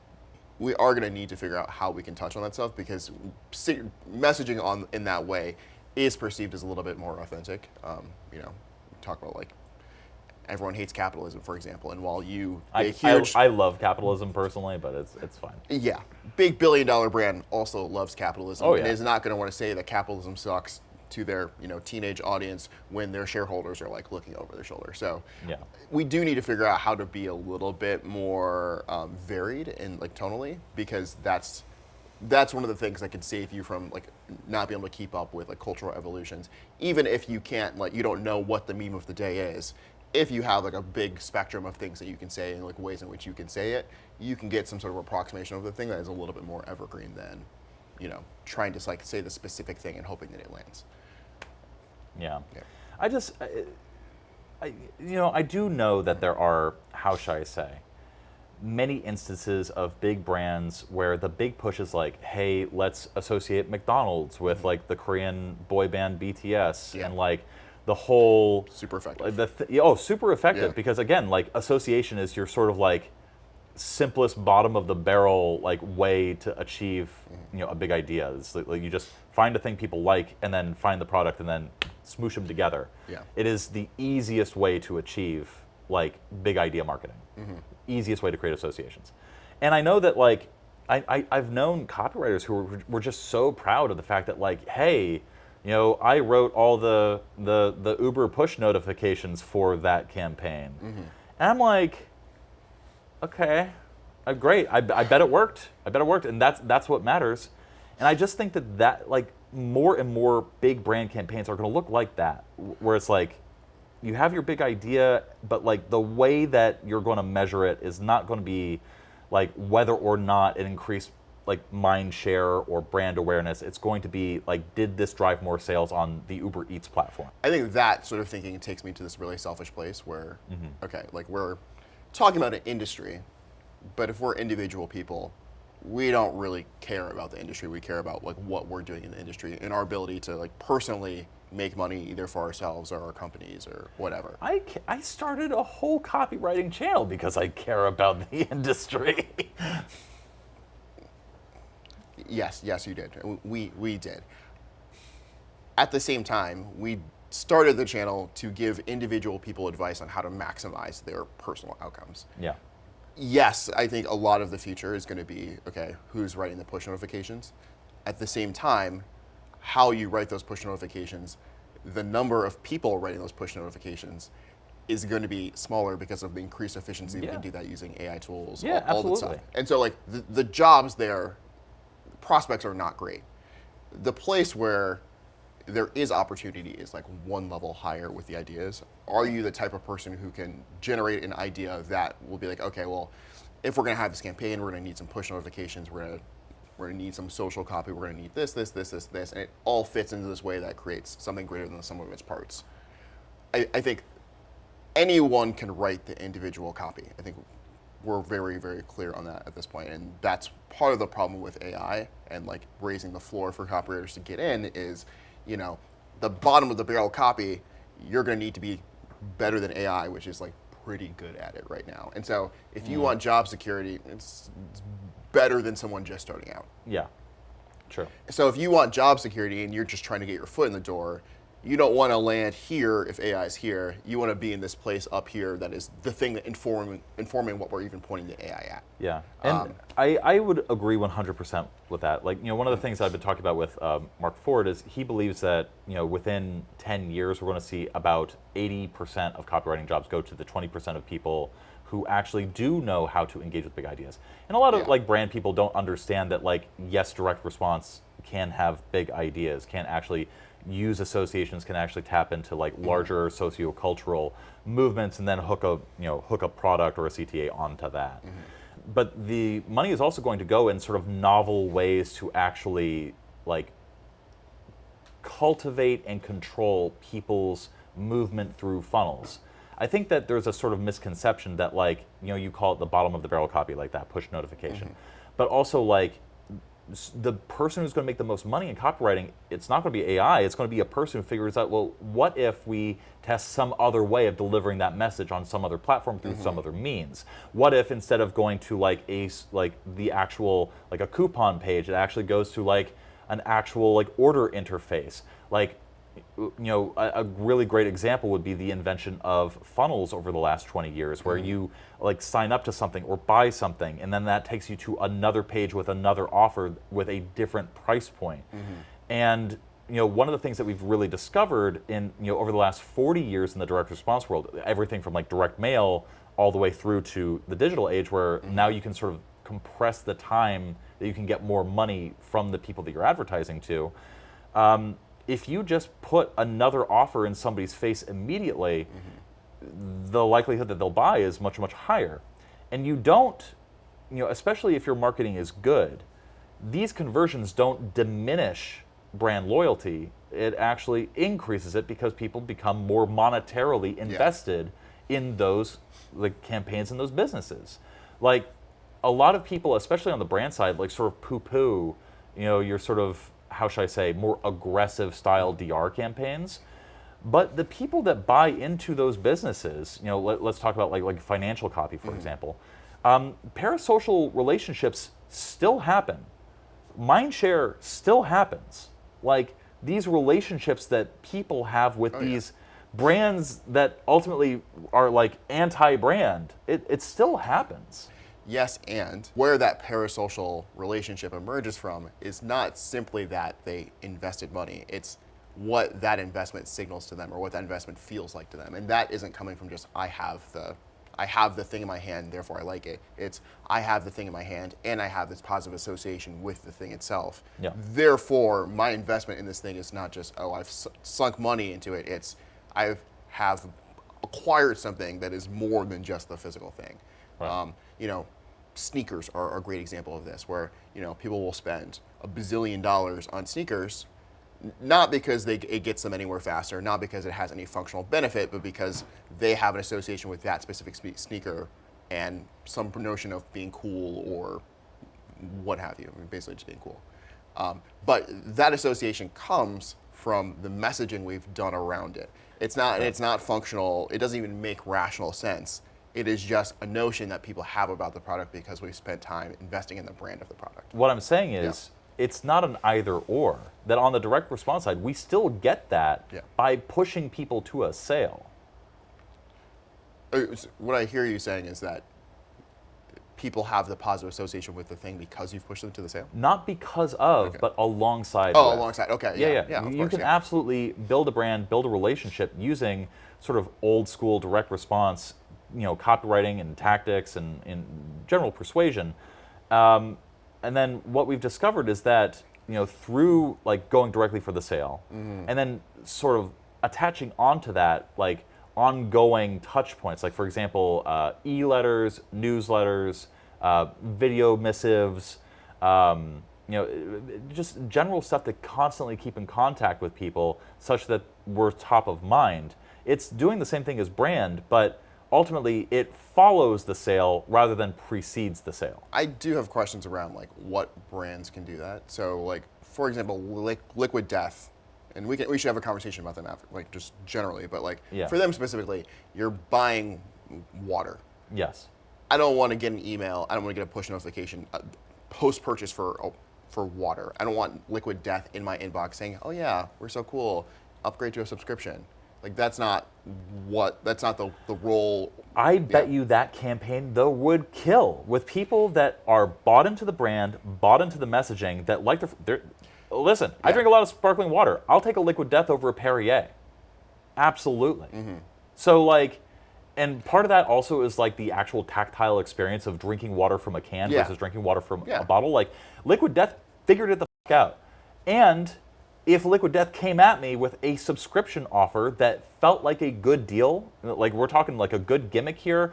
We are going to need to figure out how we can touch on that stuff, because messaging in that way is perceived as a little bit more authentic. Talk about like everyone hates capitalism, for example, and while I love capitalism personally, but it's fine. yeah, big billion-dollar brand also loves capitalism, Oh, and yeah. is not going to want to say that capitalism sucks to their teenage audience when their shareholders are like looking over their shoulder. So Yeah. we do need to figure out how to be a little bit more varied and like tonally, because that's one of the things that can save you from like not being able to keep up with like cultural evolutions, even if you can't, like, you don't know what the meme of the day is. If you have like a big spectrum of things that you can say and like ways in which you can say it, you can get some sort of approximation of the thing that is a little bit more evergreen than trying to like say the specific thing and hoping that it lands. Yeah. Yeah. I do know that there are, how shall I say, many instances of big brands where the big push is like, hey, let's associate McDonald's with like the Korean boy band BTS, Yeah. and like the whole Super effective. super effective, Yeah. because again, like association is your sort of like simplest bottom of the barrel like way to achieve a big idea. It's like you just find a thing people like and then find the product and then smoosh them together. Yeah. It is the easiest way to achieve like big idea marketing. Easiest way to create associations. And I know that like I've known copywriters who were just so proud of the fact that like, hey, I wrote all the Uber push notifications for that campaign. And I'm like, okay, great. I bet it worked. And that's what matters. And I just think that like more and more big brand campaigns are going to look like that, where it's like you have your big idea, but like the way that you're going to measure it is not going to be like whether or not it increased like mind share or brand awareness. It's going to be like, did this drive more sales on the Uber Eats platform? I think that sort of thinking takes me to this really selfish place where, okay, like we're talking about an industry, but if we're individual people, we don't really care about the industry. We care about like what we're doing in the industry and our ability to like personally make money either for ourselves or our companies or whatever. I started a whole copywriting channel because I care about the industry. Yes, you did. We did. At the same time, we started the channel to give individual people advice on how to maximize their personal outcomes. Yeah. Yes, I think a lot of the future is going to be, okay, who's writing the push notifications? At the same time, how you write those push notifications, the number of people writing those push notifications is going to be smaller because of the increased efficiency. We can do that using AI tools, all that stuff. And so like the jobs there, prospects are not great. The place where there is opportunity is like one level higher with the ideas. Are you the type of person who can generate an idea that will be like, okay, well, if we're going to have this campaign, we're going to need some push notifications, we're going to need some social copy, we're going to need this, and it all fits into this way that creates something greater than the sum of its parts. I think anyone can write the individual copy. I think we're very, very clear on that at this point, and that's part of the problem with AI and like raising the floor for copywriters to get in is, you know, the bottom of the barrel copy, you're going to need to be better than AI, which is like pretty good at it right now. And so if you want job security, it's better than someone just starting out. Yeah, true. So if you want job security and you're just trying to get your foot in the door, you don't want to land here if AI is here. You want to be in this place up here that is the thing that informing what we're even pointing the AI at. Yeah, and I would agree 100% with that. Like, you know, one of the things I've been talking about with Mark Ford is he believes that, you know, within 10 years we're going to see about 80% of copywriting jobs go to the 20% of people who actually do know how to engage with big ideas. And a lot of like brand people don't understand that like, yes, direct response can have big ideas, can actually use associations, can actually tap into like larger sociocultural movements and then hook a product or a CTA onto that. But the money is also going to go in sort of novel ways to actually like cultivate and control people's movement through funnels. I think that there's a sort of misconception that like, you know, you call it the bottom of the barrel copy, like that push notification, but also like the person who's going to make the most money in copywriting, it's not going to be AI, it's going to be a person who figures out, well, what if we test some other way of delivering that message on some other platform through some other means? What if instead of going to like the actual, like a coupon page, it actually goes to like an actual like order interface? Like, you know, a really great example would be the invention of funnels over the last 20 years, where you like sign up to something or buy something, and then that takes you to another page with another offer with a different price point. And you know, one of the things that we've really discovered in, you know, over the last 40 years in the direct response world, everything from like direct mail all the way through to the digital age, where now you can sort of compress the time that you can get more money from the people that you're advertising to. If you just put another offer in somebody's face immediately, the likelihood that they'll buy is much, much higher. And you don't, you know, especially if your marketing is good, these conversions don't diminish brand loyalty. It actually increases it because people become more monetarily invested in those like campaigns and those businesses. Like a lot of people, especially on the brand side, like sort of poo-poo, you know, your sort of, how should I say, more aggressive style DR campaigns. But the people that buy into those businesses, you know, let's talk about like financial copy, for example. Parasocial relationships still happen. Mindshare still happens. Like these relationships that people have with these brands that ultimately are like anti-brand, it still happens. Yes, and where that parasocial relationship emerges from is not simply that they invested money. It's what that investment signals to them or what that investment feels like to them. And that isn't coming from just, I have the thing in my hand, therefore I like it. It's, I have the thing in my hand and I have this positive association with the thing itself. Yeah. Therefore, my investment in this thing is not just, oh, I've sunk money into it. It's, I have acquired something that is more than just the physical thing. Right. You know, sneakers are a great example of this, where, you know, people will spend $1 bazillion on sneakers, not because it gets them anywhere faster, not because it has any functional benefit, but because they have an association with that specific sneaker and some notion of being cool or what have you. I mean, basically just being cool. But that association comes from the messaging we've done around it. It's not functional. It doesn't even make rational sense. It is just a notion that people have about the product because we've spent time investing in the brand of the product. What I'm saying is, it's not an either or. That on the direct response side, we still get that by pushing people to a sale. What I hear you saying is that people have the positive association with the thing because you've pushed them to the sale? Not because of, but alongside. Oh, with. alongside. Okay. Yeah. Of You course, can absolutely build a brand, build a relationship using sort of old school direct response, copywriting and tactics and general persuasion. And then what we've discovered is that through like going directly for the sale, and then sort of attaching onto that like ongoing touch points, like for example, e-letters, newsletters, video missives, just general stuff to constantly keep in contact with people such that we're top of mind. It's doing the same thing as brand, but ultimately it follows the sale rather than precedes the sale. I do have questions around like what brands can do that. So like, for example, Liquid Death, and we should have a conversation about them after, like just generally, but like for them specifically, you're buying water. Yes. I don't want to get an email. I don't want to get a push notification post-purchase for water. I don't want Liquid Death in my inbox saying, "Oh yeah, we're so cool. Upgrade to a subscription." Like that's not the role. I bet you that campaign though would kill with people that are bought into the brand, bought into the messaging, that like listen, I drink a lot of sparkling water. I'll take a Liquid Death over a Perrier. Absolutely. So like, and part of that also is like the actual tactile experience of drinking water from a can versus drinking water from a bottle. Like Liquid Death figured it the fuck out. And if Liquid Death came at me with a subscription offer that felt like a good deal, like we're talking like a good gimmick here,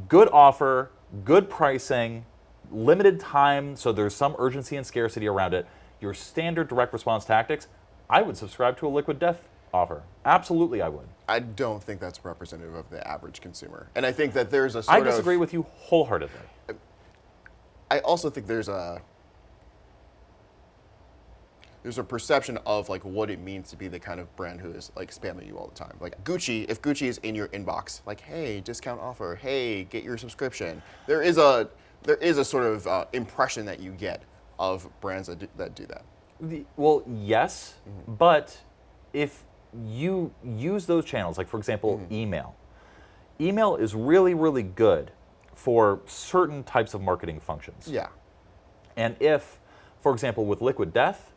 good offer, good pricing, limited time, so there's some urgency and scarcity around it, your standard direct response tactics, I would subscribe to a Liquid Death offer. Absolutely, I would. I don't think that's representative of the average consumer. And I think that there's a I disagree with you wholeheartedly. I also think there's a perception of like what it means to be the kind of brand who is like spamming you all the time. Like Gucci, if Gucci is in your inbox, like, hey, discount offer, hey, get your subscription. There is a sort of impression that you get of brands that do that. Well, yes, but if you use those channels, like for example, email. Email is really, really good for certain types of marketing functions. Yeah. And if, for example, with Liquid Death,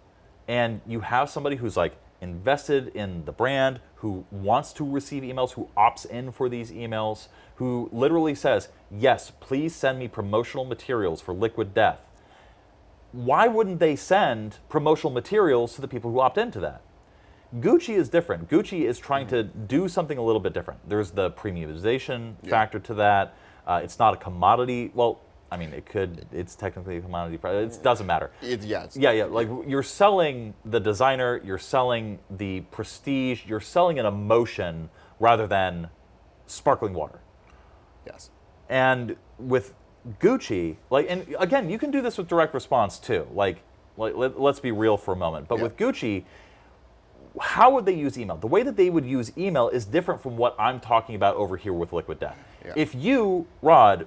and you have somebody who's like invested in the brand, who wants to receive emails, who opts in for these emails, who literally says, yes, please send me promotional materials for Liquid Death. Why wouldn't they send promotional materials to the people who opt into that? Gucci is different. Gucci is trying to do something a little bit different. There's the premiumization factor to that. It's not a commodity. Well, I mean, it's technically a commodity price. It doesn't matter. Yeah. Like you're selling the designer, you're selling the prestige, you're selling an emotion rather than sparkling water. Yes. And with Gucci, like, and again, you can do this with direct response too. Like let's be real for a moment. But with Gucci, how would they use email? The way that they would use email is different from what I'm talking about over here with Liquid Death. Yeah. If you, Rod,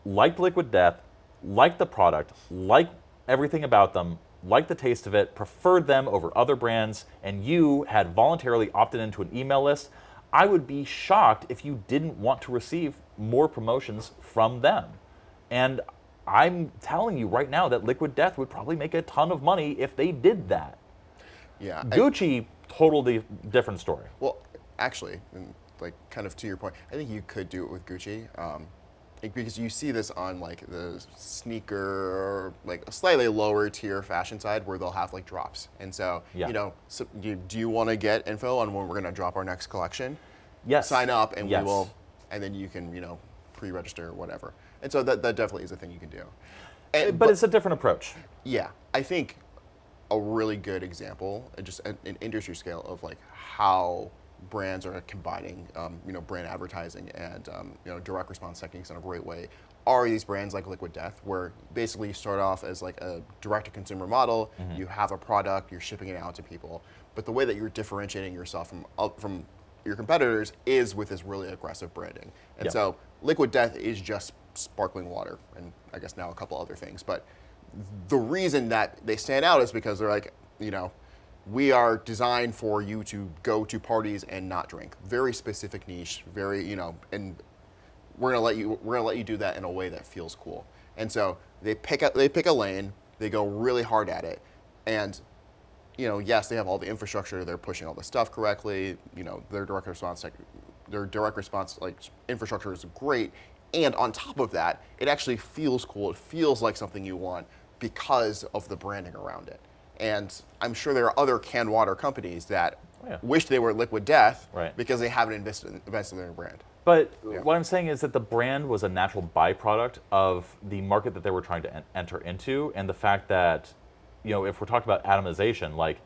liked Liquid Death, liked the product, liked everything about them, liked the taste of it, preferred them over other brands, and you had voluntarily opted into an email list, I would be shocked if you didn't want to receive more promotions from them. And I'm telling you right now that Liquid Death would probably make a ton of money if they did that. Yeah. Gucci, totally different story. Well, actually, and like kind of to your point, I think you could do it with Gucci, because you see this on like the sneaker, like a slightly lower tier fashion side where they'll have like drops. And so, do you want to get info on when we're going to drop our next collection? Yes. Sign up and we will, and then you can, pre-register or whatever. And so that definitely is a thing you can do. But it's a different approach. Yeah. I think a really good example, just an industry scale of like how brands are combining, brand advertising and direct response techniques in a great way, are these brands like Liquid Death, where basically you start off as like a direct-to-consumer model. You have a product, you're shipping it out to people, but the way that you're differentiating yourself from your competitors is with this really aggressive branding. And so Liquid Death is just sparkling water, and I guess now a couple other things, but the reason that they stand out is because they're like, we are designed for you to go to parties and not drink. Very specific niche, very, and we're gonna let you do that in a way that feels cool. And so they pick a lane, they go really hard at it, and yes, they have all the infrastructure, they're pushing all the stuff correctly. Their direct response like infrastructure is great, and on top of that, it actually feels cool. It feels like something you want because of the branding around it. And I'm sure there are other canned water companies that wish they were Liquid Death because they haven't invested in their brand. But what I'm saying is that the brand was a natural byproduct of the market that they were trying to enter into, and the fact that, if we're talking about atomization, like,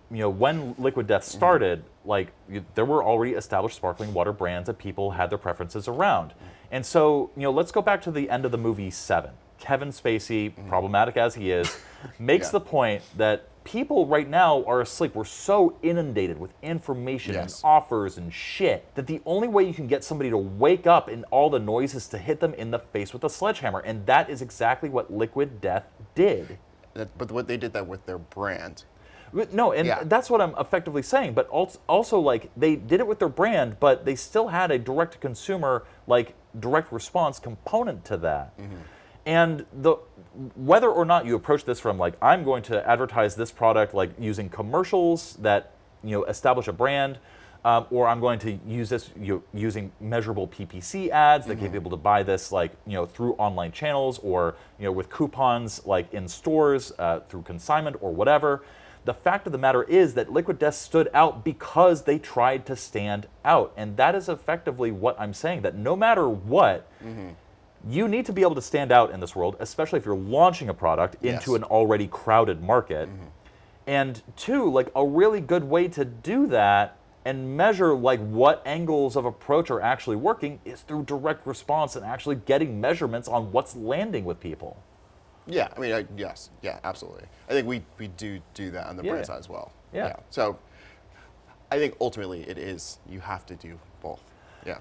when Liquid Death started, like, there were already established sparkling water brands that people had their preferences around. And so, let's go back to the end of the movie Seven. Kevin Spacey, problematic as he is, makes the point that people right now are asleep. We're so inundated with information and offers and shit that the only way you can get somebody to wake up in all the noise is to hit them in the face with a sledgehammer. And that is exactly what Liquid Death did. But what they did that with their brand. No, and that's what I'm effectively saying. But also, like, they did it with their brand, but they still had a direct-to-consumer, like, direct response component to that. And whether or not you approach this from, like, I'm going to advertise this product, like, using commercials that, establish a brand, or I'm going to use this using measurable PPC ads that get people to buy this, like, through online channels, or, with coupons, like, in stores, through consignment or whatever. The fact of the matter is that Liquid Death stood out because they tried to stand out. And that is effectively what I'm saying, that no matter what, you need to be able to stand out in this world, especially if you're launching a product into an already crowded market. And two, like, a really good way to do that and measure, like, what angles of approach are actually working is through direct response and actually getting measurements on what's landing with people. Yeah, I mean, yes, yeah, absolutely. I think we do that on the brand side as well. Yeah. So I think ultimately it is, you have to do both. Yeah.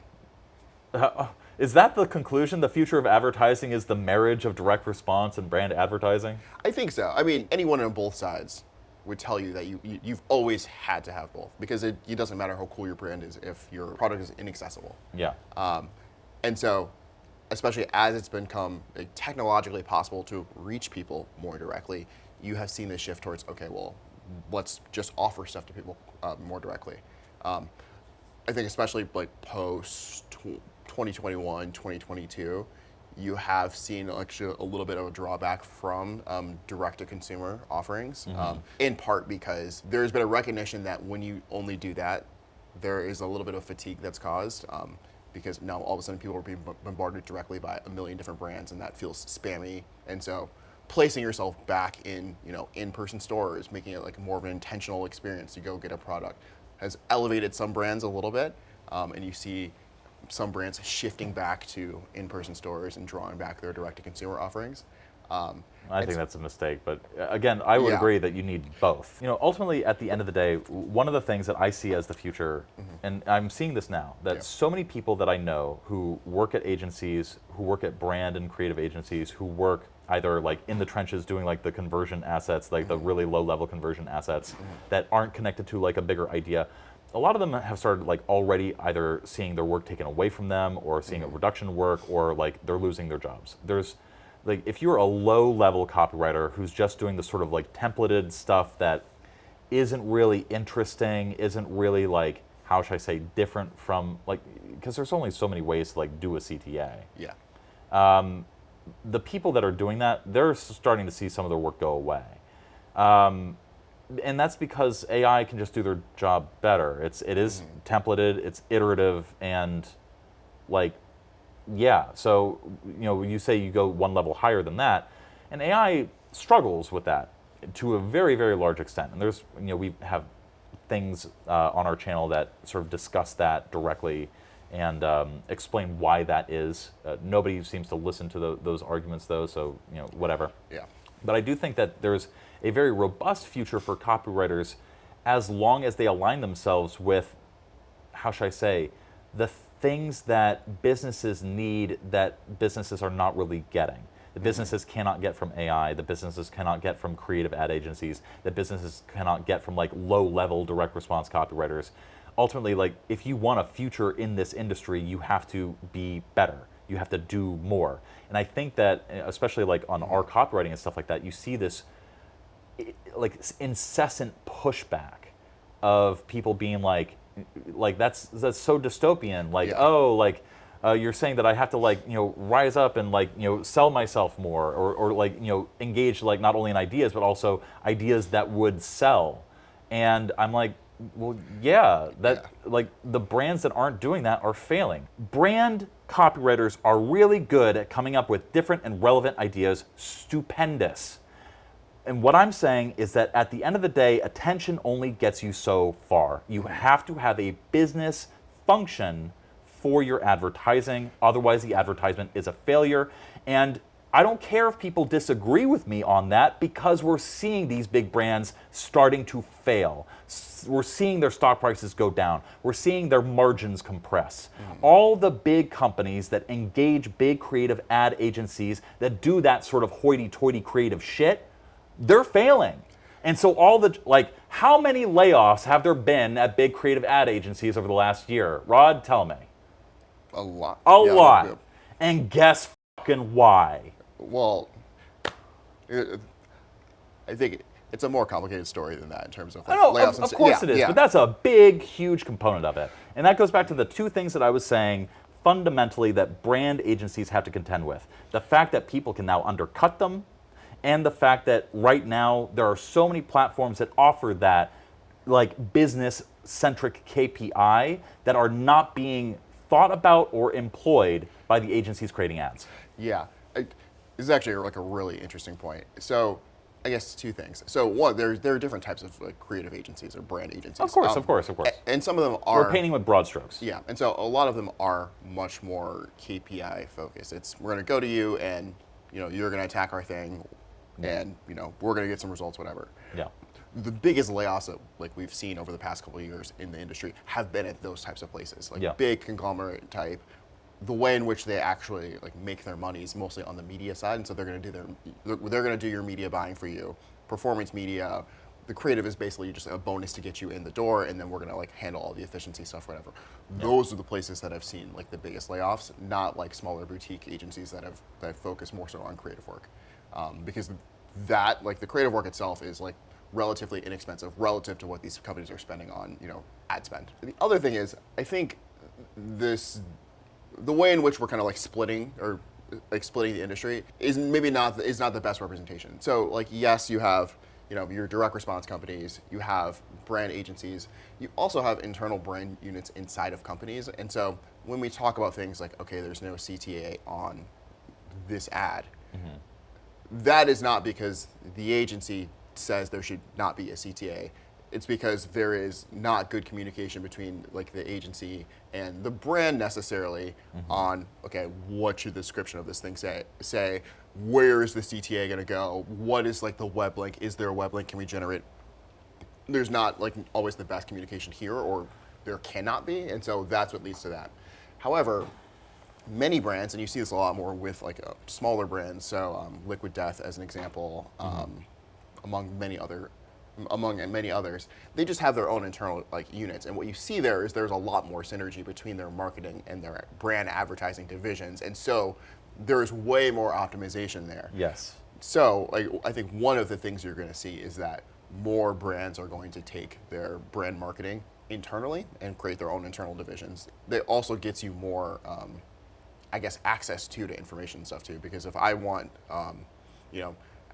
Is that the conclusion? The future of advertising is the marriage of direct response and brand advertising? I think so. I mean, anyone on both sides would tell you that you've always had to have both, because it doesn't matter how cool your brand is if your product is inaccessible. Yeah. And so, especially as it's become technologically possible to reach people more directly, you have seen this shift towards, okay, well, let's just offer stuff to people more directly. I think especially like post 2021, 2022, you have seen actually a little bit of a drawback from direct-to-consumer offerings, in part because there's been a recognition that when you only do that, there is a little bit of fatigue that's caused. Because now all of a sudden people are being bombarded directly by a million different brands, and that feels spammy. And so placing yourself back in, in-person stores, making it like more of an intentional experience to go get a product, has elevated some brands a little bit. And you see some brands shifting back to in-person stores and drawing back their direct-to-consumer offerings. I think that's a mistake, but again, I would agree that you need both. Ultimately, at the end of the day, one of the things that I see as the future, and I'm seeing this now, that so many people that I know who work at agencies, who work at brand and creative agencies, who work either like in the trenches doing like the conversion assets, like the really low-level conversion assets that aren't connected to like a bigger idea. A lot of them have started like already either seeing their work taken away from them, or seeing a reduction in work, or like they're losing their jobs. Like, if you're a low-level copywriter who's just doing the sort of like templated stuff that isn't really interesting, isn't really like, how should I say, different from, like, because there's only so many ways to like do a CTA. Yeah. The people that are doing that, they're starting to see some of their work go away. And that's because AI can just do their job better. It is templated, it's iterative, and like, yeah, so when you say you go one level higher than that, and AI struggles with that to a very, very large extent. And there's, we have things on our channel that sort of discuss that directly and explain why that is. Nobody seems to listen to those arguments though, so whatever. Yeah. But I do think that there's a very robust future for copywriters as long as they align themselves with, how should I say, the things that businesses need that businesses are not really getting. The businesses cannot get from AI, the businesses cannot get from creative ad agencies, the businesses cannot get from like low-level direct response copywriters. ultimately, like, if you want a future in this industry, you have to be better. You have to do more. And I think that, especially like on our copywriting and stuff like that, you see this like incessant pushback of people being like that's so dystopian. Like, oh, like you're saying that I have to, like, rise up and, like, sell myself more, or like, engage, like, not only in ideas but also ideas that would sell. And I'm like, well, yeah, like, the brands that aren't doing that are failing. Brand copywriters are really good at coming up with different and relevant ideas. Stupendous. And what I'm saying is that at the end of the day, attention only gets you so far. You have to have a business function for your advertising. Otherwise, the advertisement is a failure. And I don't care if people disagree with me on that, because we're seeing these big brands starting to fail. We're seeing their stock prices go down. We're seeing their margins compress. All the big companies that engage big creative ad agencies that do that sort of hoity-toity creative shit, they're failing. And so how many layoffs have there been at big creative ad agencies over the last year? Rod, tell me. A lot. A lot. Yeah. And guess fucking why? Well, I think it's a more complicated story than that in terms of, like, layoffs. Of course it is, but that's a big, huge component of it. And that goes back to the two things that I was saying fundamentally that brand agencies have to contend with. The fact that people can now undercut them, and the fact that right now there are so many platforms that offer that, like, business-centric KPI that are not being thought about or employed by the agencies creating ads. Yeah, this is actually, like, a really interesting point. So I guess two things. So one, there are different types of, like, creative agencies or brand agencies. Of course. And some of them are... We're painting with broad strokes. Yeah, and so a lot of them are much more KPI focused. We're going to go to you and, you're going to attack our thing, and, we're going to get some results, whatever. Yeah. The biggest layoffs that, like, we've seen over the past couple of years in the industry have been at those types of places, like big conglomerate type. The way in which they actually, like, make their money is mostly on the media side, and so they're going to do your media buying for you, performance media. The creative is basically just a bonus to get you in the door, and then we're going to, like, handle all the efficiency stuff, whatever. Yeah. Those are the places that I've seen, like, the biggest layoffs, not, like, smaller boutique agencies that focus more so on creative work, because that, like, the creative work itself is, like, relatively inexpensive relative to what these companies are spending on, ad spend. And the other thing is, I think the way in which we're kind of, like, splitting the industry is maybe not the best representation. So, like, yes, you have, your direct response companies, you have brand agencies, you also have internal brand units inside of companies. And so when we talk about things like, okay, there's no CTA on this ad, that is not because the agency says there should not be a CTA. It's because there is not good communication between, like, the agency and the brand necessarily on, okay, what should the description of this thing say? Where is the CTA going to go? What is, like, the web link? Is there a web link? Can we generate? There's not, like, always the best communication here, or there cannot be, and so that's what leads to that. However, many brands, and you see this a lot more with, like, smaller brands, so Liquid Death as an example, among many others, they just have their own internal, like, units. And what you see there is there's a lot more synergy between their marketing and their brand advertising divisions. And so there's way more optimization there. Yes. So, like, I think one of the things you're going to see is that more brands are going to take their brand marketing internally and create their own internal divisions. That also gets you more, access to information and stuff too. Because if I want,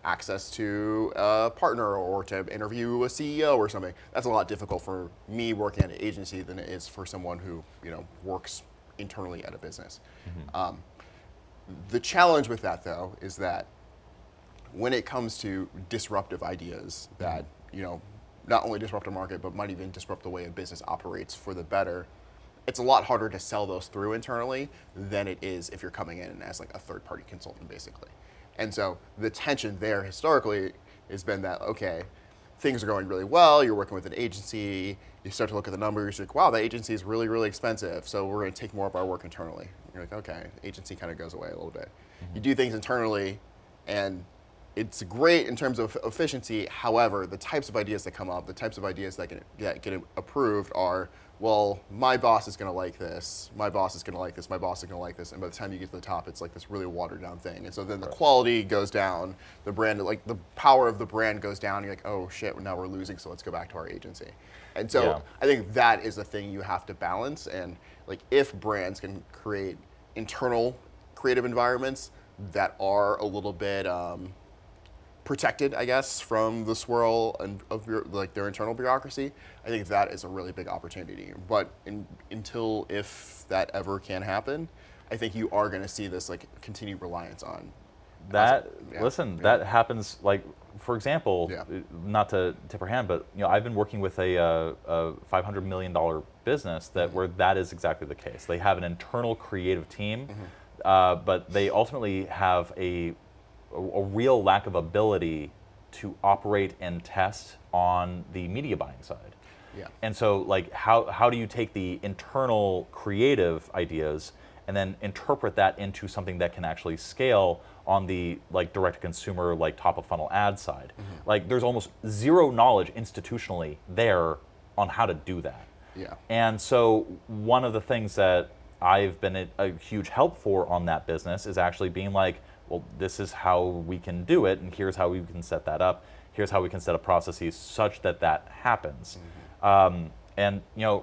access to a partner or to interview a CEO or something, that's a lot difficult for me working at an agency than it is for someone who, works internally at a business. The challenge with that, though, is that when it comes to disruptive ideas that, not only disrupt a market, but might even disrupt the way a business operates for the better, it's a lot harder to sell those through internally than it is if you're coming in as, like, a third-party consultant, basically. And so the tension there historically has been that, okay, things are going really well, you're working with an agency, you start to look at the numbers, you're like, wow, that agency is really, really expensive, so we're going to take more of our work internally. You're like, okay, agency kind of goes away a little bit. You do things internally, and it's great in terms of efficiency. However, the types of ideas that come up, the types of ideas that get approved are well, my boss is going to like this, my boss is going to like this, my boss is going to like this, and by the time you get to the top, it's like this really watered down thing. And so then the quality goes down, the brand, like the power of the brand goes down, and you're like, oh shit, now we're losing, so let's go back to our agency. And so I think that is the thing you have to balance, and like if brands can create internal creative environments that are a little bit protected, I guess, from the swirl and of like their internal bureaucracy, I think that is a really big opportunity. But until if that ever can happen, I think you are going to see this like continued reliance on that. That happens. Like for example, not to tip our hand, but I've been working with a $500 million business that where that is exactly the case. They have an internal creative team, but they ultimately have a real lack of ability to operate and test on the media buying side. Yeah. And so like how do you take the internal creative ideas and then interpret that into something that can actually scale on the like direct to consumer, like top of funnel ad side? Like there's almost zero knowledge institutionally there on how to do that. Yeah. And so one of the things that I've been a huge help for on that business is actually being like, well, this is how we can do it, and here's how we can set that up. Here's how we can set up processes such that that happens. And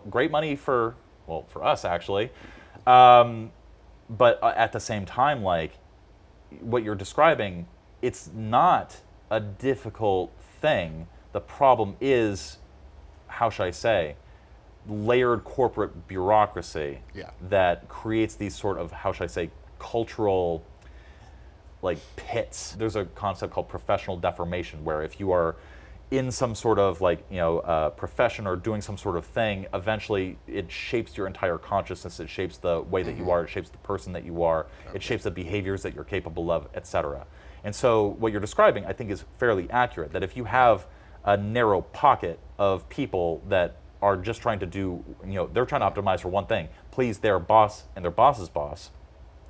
great money for us actually, but at the same time, like what you're describing, it's not a difficult thing. The problem is, how should I say, layered corporate bureaucracy that creates these sort of, how should I say, cultural like pits. There's a concept called professional deformation, where if you are in some sort of like profession or doing some sort of thing, eventually it shapes your entire consciousness. It shapes the way that you are. It shapes the person that you are. It shapes the behaviors that you're capable of, etc. And so what you're describing, I think, is fairly accurate. That if you have a narrow pocket of people that are just trying to do, they're trying to optimize for one thing, please their boss and their boss's boss,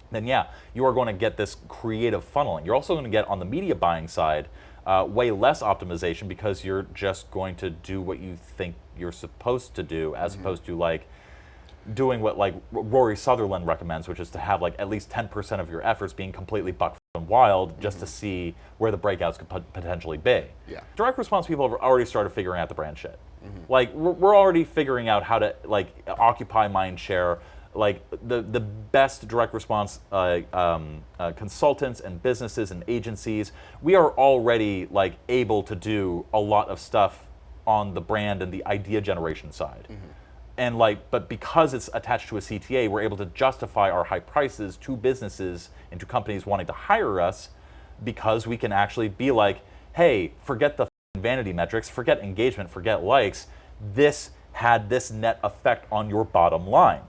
then you are going to get this creative funneling. You're also going to get on the media buying side way less optimization, because you're just going to do what you think you're supposed to do, as opposed to like doing what like Rory Sutherland recommends, which is to have like at least 10% of your efforts being completely buck and wild just to see where the breakouts could potentially be. Yeah. Direct response people have already started figuring out the brand shit. Like we're already figuring out how to like occupy mind share. Like the best direct response consultants and businesses and agencies, we are already like able to do a lot of stuff on the brand and the idea generation side. And like, but because it's attached to a CTA, we're able to justify our high prices to businesses and to companies wanting to hire us, because we can actually be like, hey, forget the vanity metrics, forget engagement, forget likes. This had this net effect on your bottom line.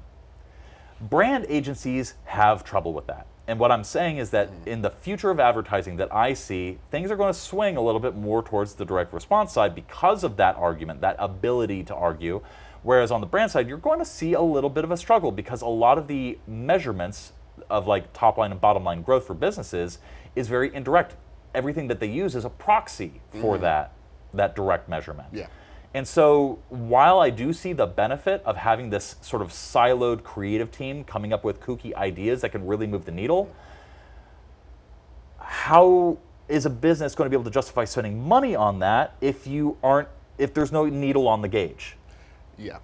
Brand agencies have trouble with that. And what I'm saying is that in the future of advertising that I see, things are going to swing a little bit more towards the direct response side because of that argument, that ability to argue. Whereas on the brand side, you're going to see a little bit of a struggle, because a lot of the measurements of like top line and bottom line growth for businesses is very indirect. Everything that they use is a proxy for that direct measurement. Yeah. And so while I do see the benefit of having this sort of siloed creative team coming up with kooky ideas that can really move the needle, how is a business going to be able to justify spending money on that if there's no needle on the gauge? Yeah.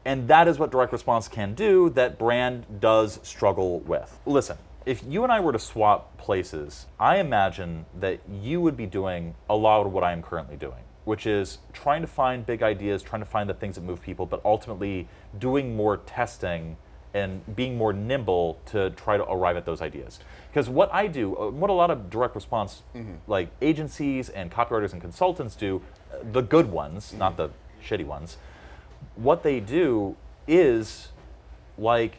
And that is what direct response can do that brand does struggle with. Listen, if you and I were to swap places, I imagine that you would be doing a lot of what I am currently doing, which is trying to find big ideas, trying to find the things that move people, but ultimately doing more testing and being more nimble to try to arrive at those ideas. Because what I do, what a lot of direct response like agencies and copywriters and consultants do, the good ones, not the shitty ones, what they do is like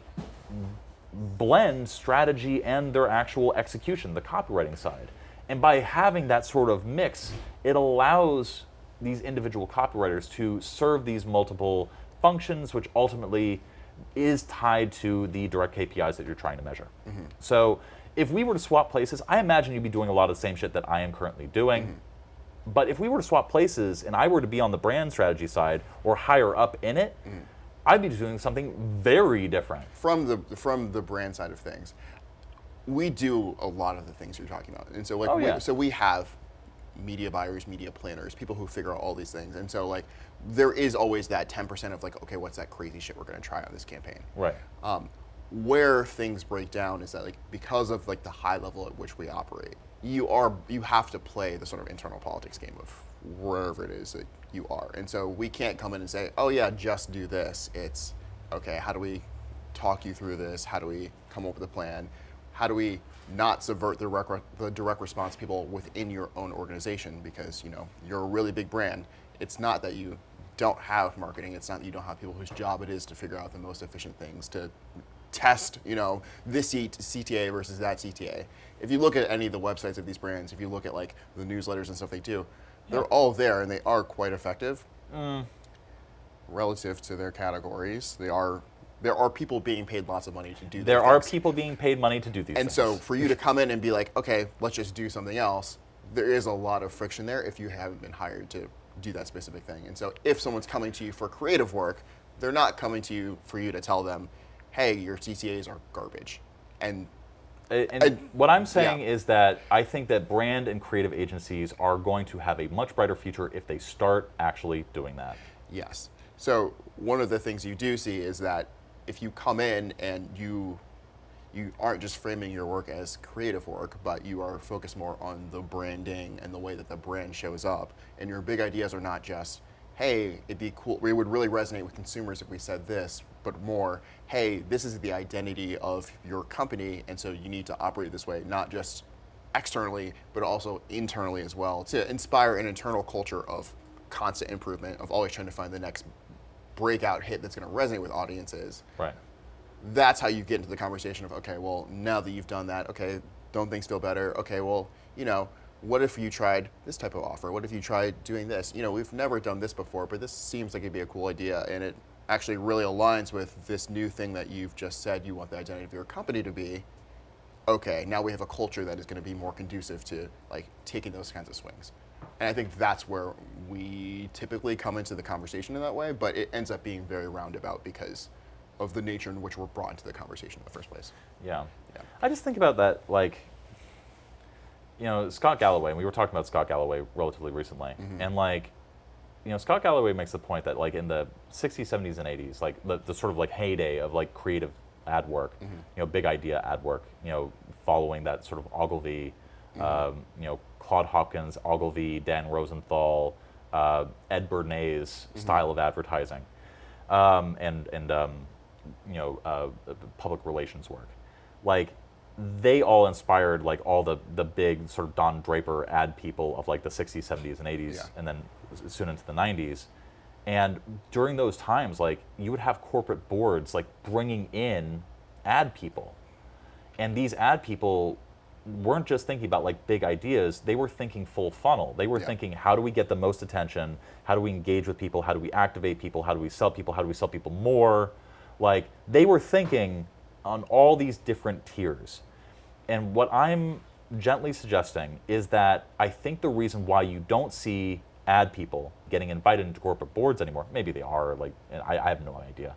blend strategy and their actual execution, the copywriting side. And by having that sort of mix, it allows these individual copywriters to serve these multiple functions, which ultimately is tied to the direct KPIs that you're trying to measure. So if we were to swap places, I imagine you'd be doing a lot of the same shit that I am currently doing. But if we were to swap places and I were to be on the brand strategy side or higher up in it, I'd be doing something very different. From the brand side of things, we do a lot of the things you're talking about, and so we have media buyers, media planners, people who figure out all these things, and so like there is always that 10% of like, okay, what's that crazy shit we're going to try on this campaign? Right. Where things break down is that like because of like the high level at which we operate, you have to play the sort of internal politics game of wherever it is that you are, and so we can't come in and say, oh yeah, just do this. It's okay. How do we talk you through this? How do we come up with a plan? How do we not subvert the direct response people within your own organization? Because you're a really big brand. It's not that you don't have marketing. It's not that you don't have people whose job it is to figure out the most efficient things to test, this CTA versus that CTA. If you look at any of the websites of these brands, if you look at like the newsletters and stuff they do, they're all there and they are quite effective relative to their categories. There are people being paid lots of money to do these There are things. people being paid money to do these things. And so for you to come in and be like, okay, let's just do something else, there is a lot of friction there if you haven't been hired to do that specific thing. And so if someone's coming to you for creative work, they're not coming to you for you to tell them, hey, your CTAs are garbage. And what I'm saying is that I think that brand and creative agencies are going to have a much brighter future if they start actually doing that. Yes. So one of the things you do see is that if you come in and you aren't just framing your work as creative work, but you are focused more on the branding and the way that the brand shows up, and your big ideas are not just, hey, it'd be cool, it would really resonate with consumers if we said this, but more, hey, this is the identity of your company, and so you need to operate this way, not just externally, but also internally as well, to inspire an internal culture of constant improvement, of always trying to find the next breakout hit that's going to resonate with audiences. Right. That's how you get into the conversation of, okay, well, now that you've done that, okay, don't things feel better? Okay, well, what if you tried this type of offer? What if you tried doing this? We've never done this before, but this seems like it'd be a cool idea, and it actually really aligns with this new thing that you've just said you want the identity of your company to be. Okay, now we have a culture that is going to be more conducive to like taking those kinds of swings. And I think that's where we typically come into the conversation in that way, but it ends up being very roundabout because of the nature in which we're brought into the conversation in the first place. Yeah. I just think about that, like, Scott Galloway, and we were talking about Scott Galloway relatively recently, and like, Scott Galloway makes the point that like in the 60s, 70s, and 80s, like the sort of like heyday of like creative ad work, big idea ad work, following that sort of Ogilvy, Claude Hopkins, Ogilvy, Dan Rosenthal, Ed Bernays style of advertising, and public relations work. Like, they all inspired like all the big sort of Don Draper ad people of like the 60s, 70s, and 80s, and then soon into the 90s. And during those times, like, you would have corporate boards like bringing in ad people, and these ad people weren't just thinking about like big ideas, they were thinking full funnel. They were thinking, how do we get the most attention? How do we engage with people? How do we activate people? How do we sell people? How do we sell people more? Like, they were thinking on all these different tiers. And what I'm gently suggesting is that I think the reason why you don't see ad people getting invited into corporate boards anymore, maybe they are, like, I have no idea,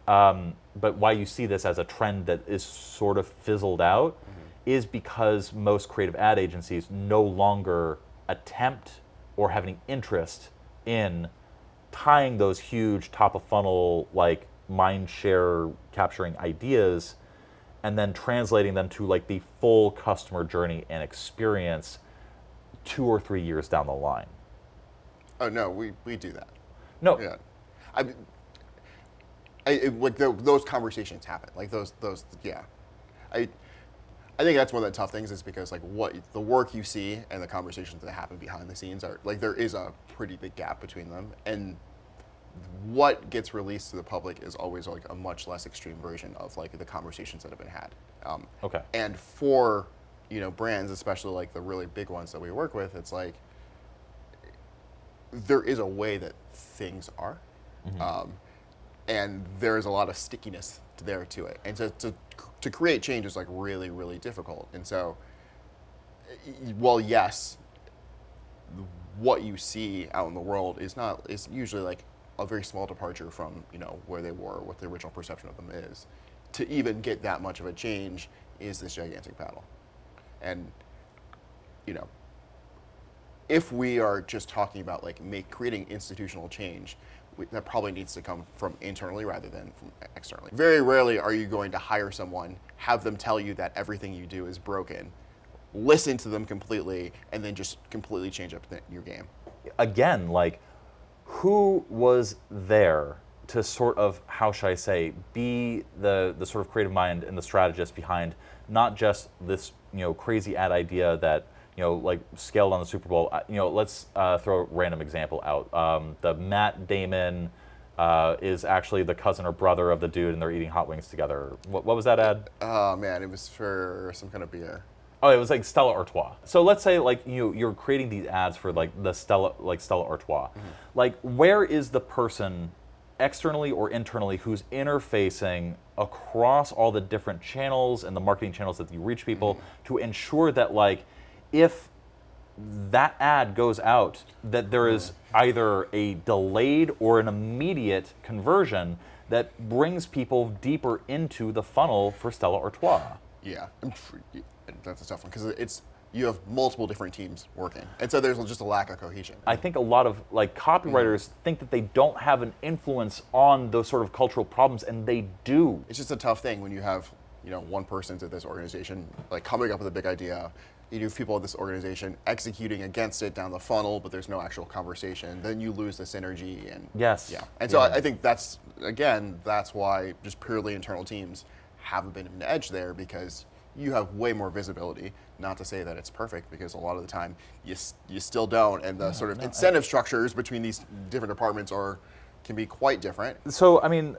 but why you see this as a trend that is sort of fizzled out is because most creative ad agencies no longer attempt or have any interest in tying those huge top of funnel, like, mind share capturing ideas and then translating them to like the full customer journey and experience 2 or 3 years down the line. Oh no, we do that. No. Yeah. Like those conversations happen. Like those yeah. I think that's one of the tough things is because like what the work you see and the conversations that happen behind the scenes are like there is a pretty big gap between them, and what gets released to the public is always like a much less extreme version of like the conversations that have been had. Okay. And for brands, especially like the really big ones that we work with, it's like there is a way that things are, and there is a lot of stickiness there to it, and to create change is like really, really difficult. And so, well, yes, what you see out in the world is usually like a very small departure from, where they were, what the original perception of them is. To even get that much of a change is this gigantic battle. And, if we are just talking about creating institutional change, that probably needs to come from internally rather than from externally. Very rarely are you going to hire someone, have them tell you that everything you do is broken, listen to them completely, and then just completely change up your game. Again, who was there to sort of, how should I say, be the sort of creative mind and the strategist behind not just this, crazy ad idea that, scaled on the Super Bowl. Let's throw a random example out. The Matt Damon is actually the cousin or brother of the dude, and they're eating hot wings together. What was that ad? Oh man, it was for some kind of beer. Oh, it was like Stella Artois. So let's say you're creating these ads for the Stella Artois. Mm-hmm. Where is the person externally or internally who's interfacing across all the different channels and the marketing channels that you reach people to ensure that if that ad goes out, that there is either a delayed or an immediate conversion that brings people deeper into the funnel for Stella Artois? Yeah, that's a tough one because you have multiple different teams working, and so there's just a lack of cohesion. I think a lot of copywriters think that they don't have an influence on those sort of cultural problems, and they do. It's just a tough thing when you have one person to this organization coming up with a big idea. You have people at this organization executing against it down the funnel, but there's no actual conversation. Then you lose the synergy. And yes. Yeah. And so I think that's why just purely internal teams have a bit of an edge there, because you have way more visibility. Not to say that it's perfect, because a lot of the time you still don't, and the sort of incentive structures between these different departments can be quite different. So I mean,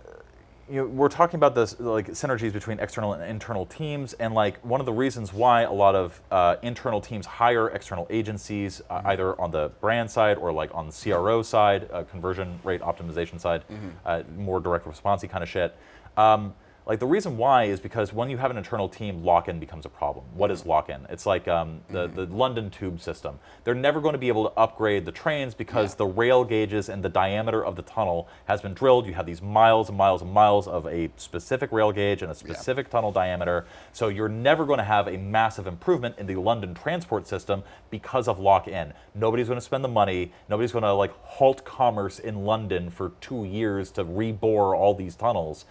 we're talking about this synergies between external and internal teams, and one of the reasons why a lot of internal teams hire external agencies, either on the brand side or on the CRO side, conversion rate optimization side, more direct response-y kind of shit. The reason why is because when you have an internal team, lock-in becomes a problem. What is lock-in? It's the London tube system. They're never going to be able to upgrade the trains because the rail gauges and the diameter of the tunnel has been drilled. You have these miles and miles and miles of a specific rail gauge and a specific tunnel diameter. So you're never going to have a massive improvement in the London transport system because of lock-in. Nobody's going to spend the money. Nobody's going to halt commerce in London for 2 years to rebore all these tunnels.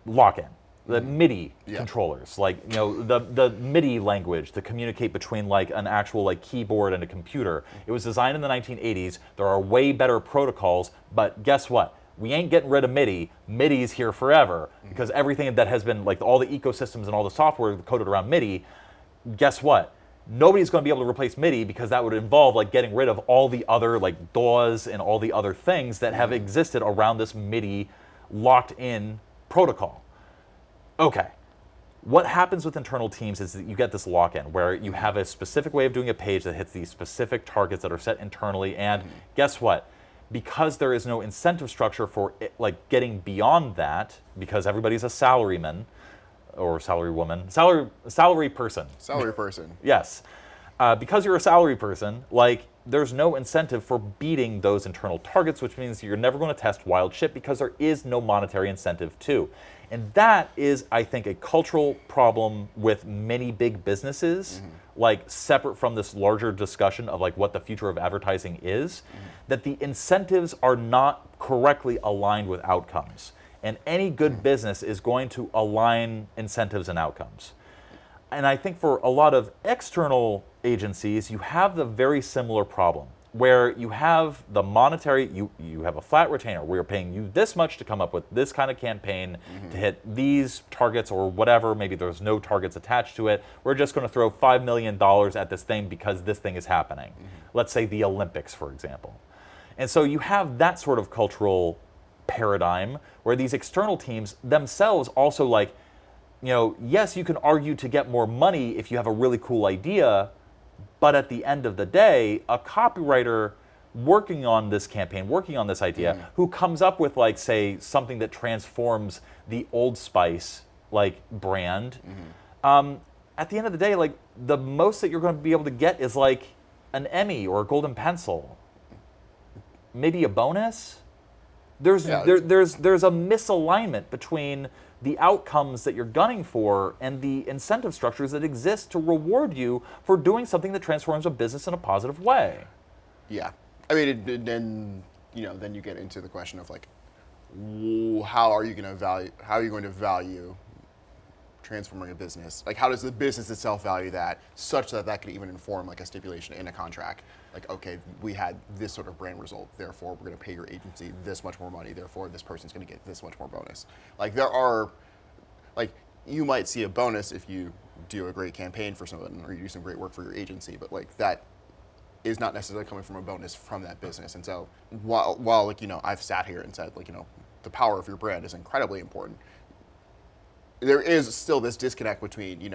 Lock-in, the MIDI controllers, the MIDI language to communicate between an actual keyboard and a computer. It was designed in the 1980s. There are way better protocols, but guess what? We ain't getting rid of MIDI. MIDI's here forever, because everything that has been all the ecosystems and all the software coded around MIDI, guess what? Nobody's going to be able to replace MIDI, because that would involve getting rid of all the other DAWs and all the other things that have existed around this MIDI locked in protocol. Okay, what happens with internal teams is that you get this lock-in where you have a specific way of doing a page that hits these specific targets that are set internally, and guess what? Because there is no incentive structure for getting beyond that, because everybody's a salaryman or salary woman, salary person. Salary person. Yes. Because you're a salary person, there's no incentive for beating those internal targets, which means you're never going to test wild shit because there is no monetary incentive to. And that is, I think, a cultural problem with many big businesses, separate from this larger discussion of what the future of advertising is, that the incentives are not correctly aligned with outcomes. And any good business is going to align incentives and outcomes. And I think for a lot of external agencies, you have the very similar problem, where you have the monetary, you have a flat retainer. We're paying you this much to come up with this kind of campaign to hit these targets or whatever. Maybe there's no targets attached to it. We're just going to throw $5 million at this thing because this thing is happening. Let's say the Olympics, for example. And so you have that sort of cultural paradigm where these external teams themselves also yes, you can argue to get more money if you have a really cool idea, but at the end of the day, a copywriter working on this campaign, working on this idea, who comes up with say something that transforms the Old Spice brand, at the end of the day, the most that you're going to be able to get is an Emmy or a golden pencil, maybe a bonus. There's a misalignment between the outcomes that you're gunning for and the incentive structures that exist to reward you for doing something that transforms a business in a positive way. Yeah, I mean, then then you get into the question of like, how are you going to value transforming a business? Like, how does the business itself value that, such that that could even inform like a stipulation in a contract? Like, okay, we had this sort of brand result, therefore we're going to pay your agency this much more money, therefore this person's going to get this much more bonus. Like, there are, like, you might see a bonus if you do a great campaign for someone or you do some great work for your agency, but like that is not necessarily coming from a bonus from that business. And so while like, I've sat here and said, like, the power of your brand is incredibly important, there is still this disconnect between,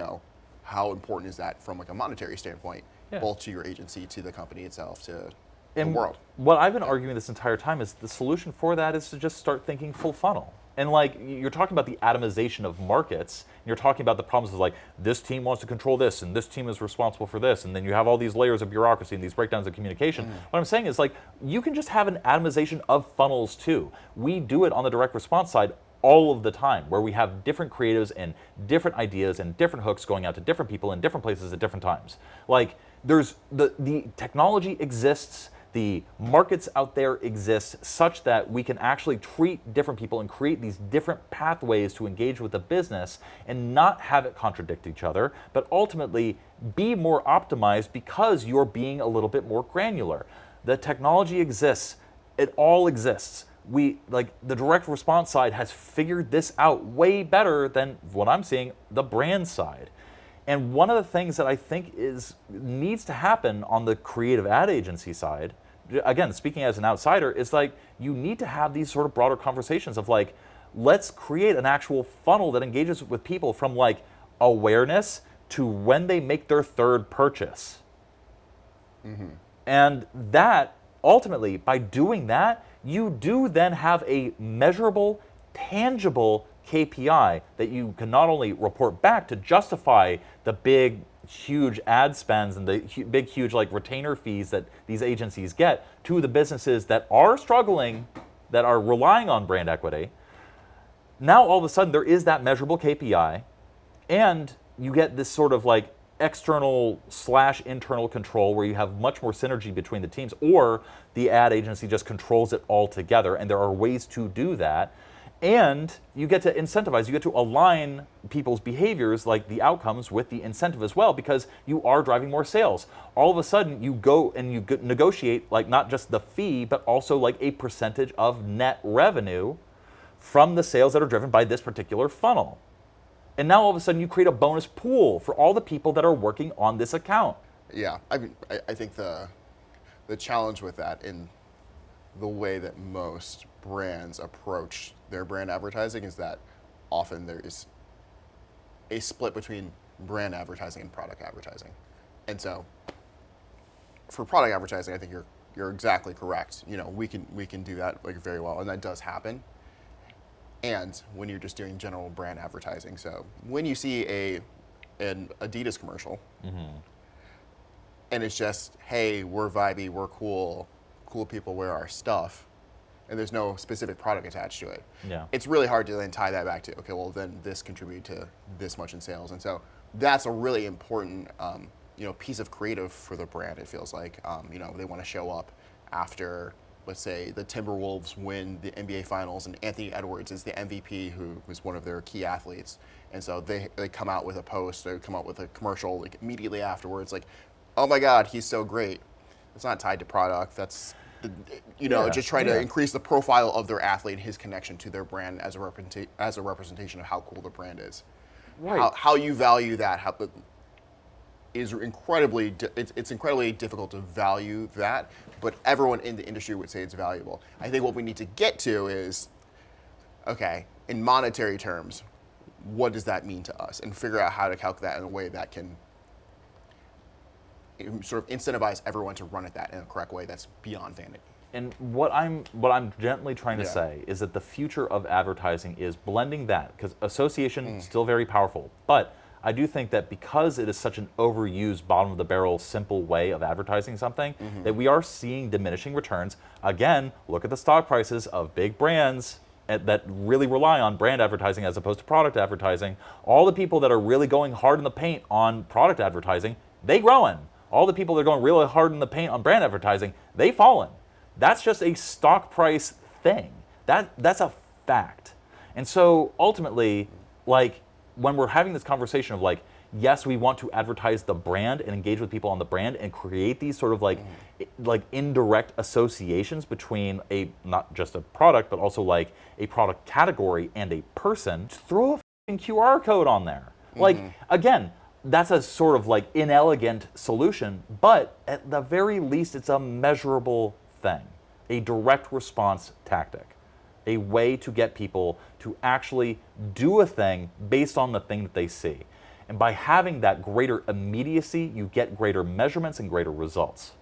how important is that from like a monetary standpoint, both to your agency, to the company itself, to the world. What I've been arguing this entire time is the solution for that is to just start thinking full funnel. And like, you're talking about the atomization of markets, and you're talking about the problems of like, this team wants to control this, and this team is responsible for this, and then you have all these layers of bureaucracy and these breakdowns of communication. What I'm saying is like, you can just have an atomization of funnels too. We do it on the direct response side all of the time, where we have different creatives and different ideas and different hooks going out to different people in different places at different times. Like, there's the technology exists, the markets out there exist such that we can actually treat different people and create these different pathways to engage with the business and not have it contradict each other, but ultimately be more optimized because you're being a little bit more granular. The technology exists, it all exists. Like, the direct response side has figured this out way better than what I'm seeing the brand side. And one of the things that I think needs to happen on the creative ad agency side, again, speaking as an outsider, is like, you need to have these sort of broader conversations of like, let's create an actual funnel that engages with people from like awareness to when they make their third purchase. And that, ultimately, by doing that, you do then have a measurable, tangible KPI that you can not only report back to justify the big, huge ad spends and the big, huge like retainer fees that these agencies get to the businesses that are struggling, that are relying on brand equity. Now, all of a sudden, there is that measurable KPI, and you get this sort of like external/internal control where you have much more synergy between the teams, or the ad agency just controls it all together, and there are ways to do that. And you get to incentivize, you get to align people's behaviors, like the outcomes, with the incentive as well, because you are driving more sales. All of a sudden, you go and you negotiate like not just the fee, but also like a percentage of net revenue from the sales that are driven by this particular funnel. And now all of a sudden you create a bonus pool for all the people that are working on this account. Yeah, I mean, I think the challenge with that, in the way that most brands approach their brand advertising, is that often there is a split between brand advertising and product advertising. And so for product advertising, I think you're exactly correct. We can do that like very well, and that does happen. And when you're just doing general brand advertising, so when you see an Adidas commercial, and it's just, hey, we're vibey, we're cool people wear our stuff, and there's no specific product attached to it. It's really hard to then tie that back to, okay, well then this contributed to this much in sales. And so that's a really important piece of creative for the brand, it feels like. They want to show up after, let's say, the Timberwolves win the NBA Finals, and Anthony Edwards is the MVP, who was one of their key athletes. And so they come out with a post, they come out with a commercial like immediately afterwards, like, oh my God, he's so great. It's not tied to product. That's, just trying to increase the profile of their athlete and his connection to their brand as a representation of how cool the brand is. Right. How you value that is incredibly difficult to value that, but everyone in the industry would say it's valuable. I think what we need to get to is, okay, in monetary terms, what does that mean to us, and figure out how to calculate that in a way that can sort of incentivize everyone to run at that in a correct way that's beyond vanity. And what I'm gently trying to say is that the future of advertising is blending that, because association is still very powerful, but I do think that because it is such an overused, bottom of the barrel, simple way of advertising something, that we are seeing diminishing returns. Again, look at the stock prices of big brands that really rely on brand advertising as opposed to product advertising. All the people that are really going hard in the paint on product advertising, they growing. All the people that are going really hard in the paint on brand advertising, they fallen. That's just a stock price thing. That's a fact. And so ultimately, like, when we're having this conversation of like, yes, we want to advertise the brand and engage with people on the brand and create these sort of like indirect associations between not just a product, but also like a product category and a person, throw a f***ing QR code on there. Like, again, that's a sort of like inelegant solution, but at the very least, it's a measurable thing, a direct response tactic, a way to get people to actually do a thing based on the thing that they see. And by having that greater immediacy, you get greater measurements and greater results.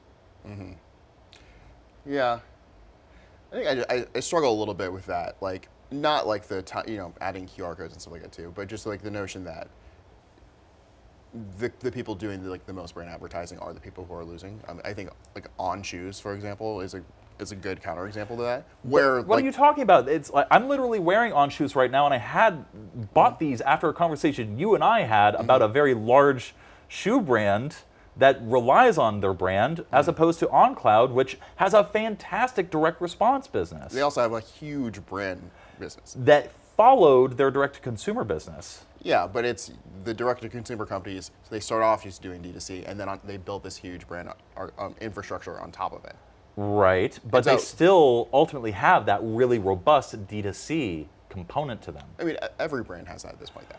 Yeah. I think I struggle a little bit with that. Like, not like adding QR codes and stuff like that too, but just like the notion that the people doing the most brand advertising are the people who are losing. I think like On Shoes, for example, is a good counterexample to that. Where what are you talking about? It's like I'm literally wearing On Shoes right now, and I had bought these after a conversation you and I had about a very large shoe brand that relies on their brand, as opposed to OnCloud, which has a fantastic direct response business. They also have a huge brand business that followed their direct-to-consumer business. Yeah, but it's the direct-to-consumer companies. So they start off just doing D2C, and then they build this huge brand infrastructure on top of it. Right, but they still ultimately have that really robust D2C component to them. I mean, every brand has that at this point, though.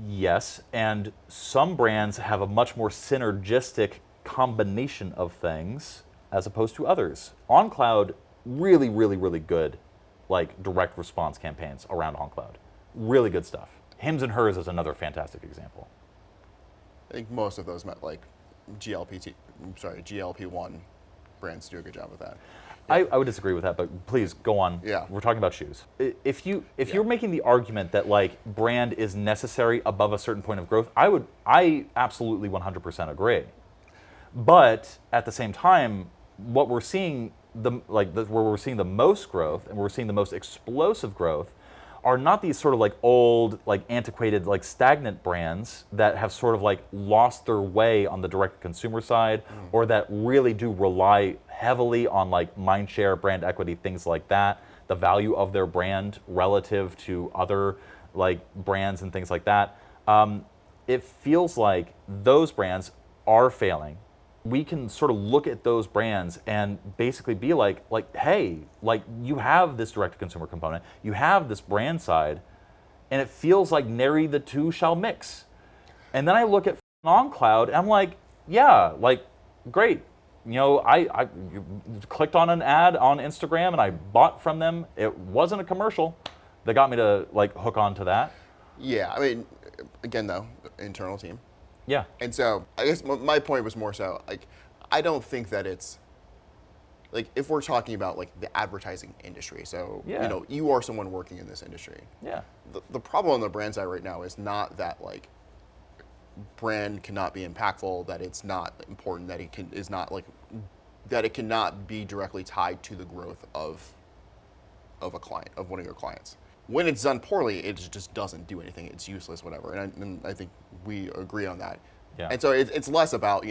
Yes, and some brands have a much more synergistic combination of things as opposed to others. OnCloud, really, really, really good, like direct response campaigns around OnCloud. Really good stuff. Hims and Hers is another fantastic example. I think most of those like GLP-1 brands do a good job with that. I would disagree with that, but please go on. Yeah. We're talking about shoes. If you're making the argument that like brand is necessary above a certain point of growth, I absolutely 100% agree. But at the same time, what we're seeing where we're seeing the most growth and we're seeing the most explosive growth are not these sort of like old, like antiquated, like stagnant brands that have sort of like lost their way on the direct consumer side, or that really do rely heavily on like mind share, brand equity, things like that, the value of their brand relative to other like brands and things like that. It feels like those brands are failing. We can sort of look at those brands and basically be like, hey, like you have this direct-to-consumer component, you have this brand side, and it feels like nary the two shall mix. And then I look at OnCloud, and I'm like, yeah, like great. You know, I clicked on an ad on Instagram and I bought from them. It wasn't a commercial that got me to like hook onto that. Yeah, I mean, again though, internal team. Yeah. And so I guess my point was more so like I don't think that it's like if we're talking about like the advertising industry. So you are someone working in this industry. Yeah. The problem on the brand side right now is not that like brand cannot be impactful, that it's not important, that it cannot be directly tied to the growth of a client, of one of your clients. When it's done poorly, it just doesn't do anything. It's useless, whatever. And I think we agree on that. Yeah. And so it's less about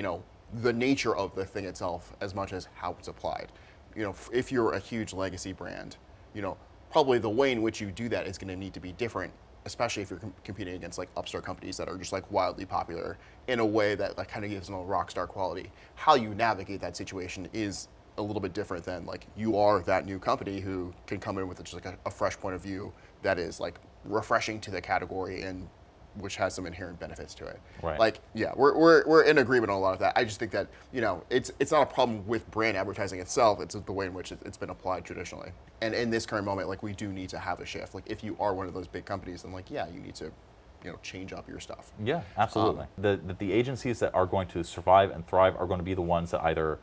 the nature of the thing itself as much as how it's applied. If you're a huge legacy brand, probably the way in which you do that is going to need to be different, especially if you're competing against like upstart companies that are just like wildly popular in a way that like kind of gives them a rock star quality. How you navigate that situation is a little bit different than like you are that new company who can come in with just like a fresh point of view that is like refreshing to the category and which has some inherent benefits to it. Right. Like, yeah, we're in agreement on a lot of that. I just think that, it's not a problem with brand advertising itself, it's the way in which it's been applied traditionally. And in this current moment, like we do need to have a shift. Like if you are one of those big companies, then like, yeah, you need to change up your stuff. Yeah, absolutely. The agencies that are going to survive and thrive are going to be the ones that either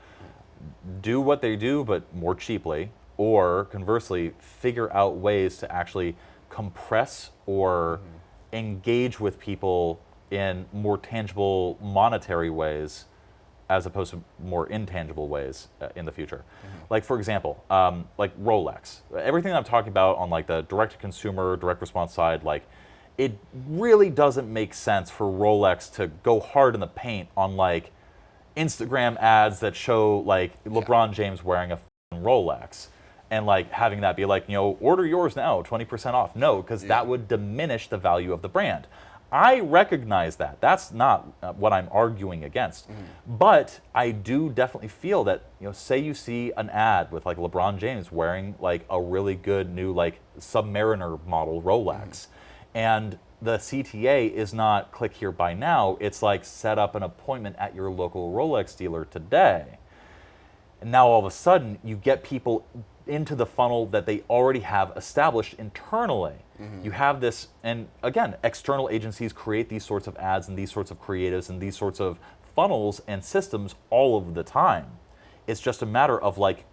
do what they do but more cheaply, or conversely figure out ways to actually compress or engage with people in more tangible monetary ways as opposed to more intangible ways in the future. Like for example, like Rolex. Everything that I'm talking about on like the direct-to-consumer, direct response side, like it really doesn't make sense for Rolex to go hard in the paint on like Instagram ads that show like LeBron James wearing a Rolex and like having that be like, order yours now, 20% off. No, because that would diminish the value of the brand. I recognize that. That's not what I'm arguing against. But I do definitely feel that, say you see an ad with like LeBron James wearing like a really good new like Submariner model Rolex, and the CTA is not click here, buy now. It's like set up an appointment at your local Rolex dealer today. And now all of a sudden you get people into the funnel that they already have established internally. You have this, and again, external agencies create these sorts of ads and these sorts of creatives and these sorts of funnels and systems all of the time. It's just a matter of like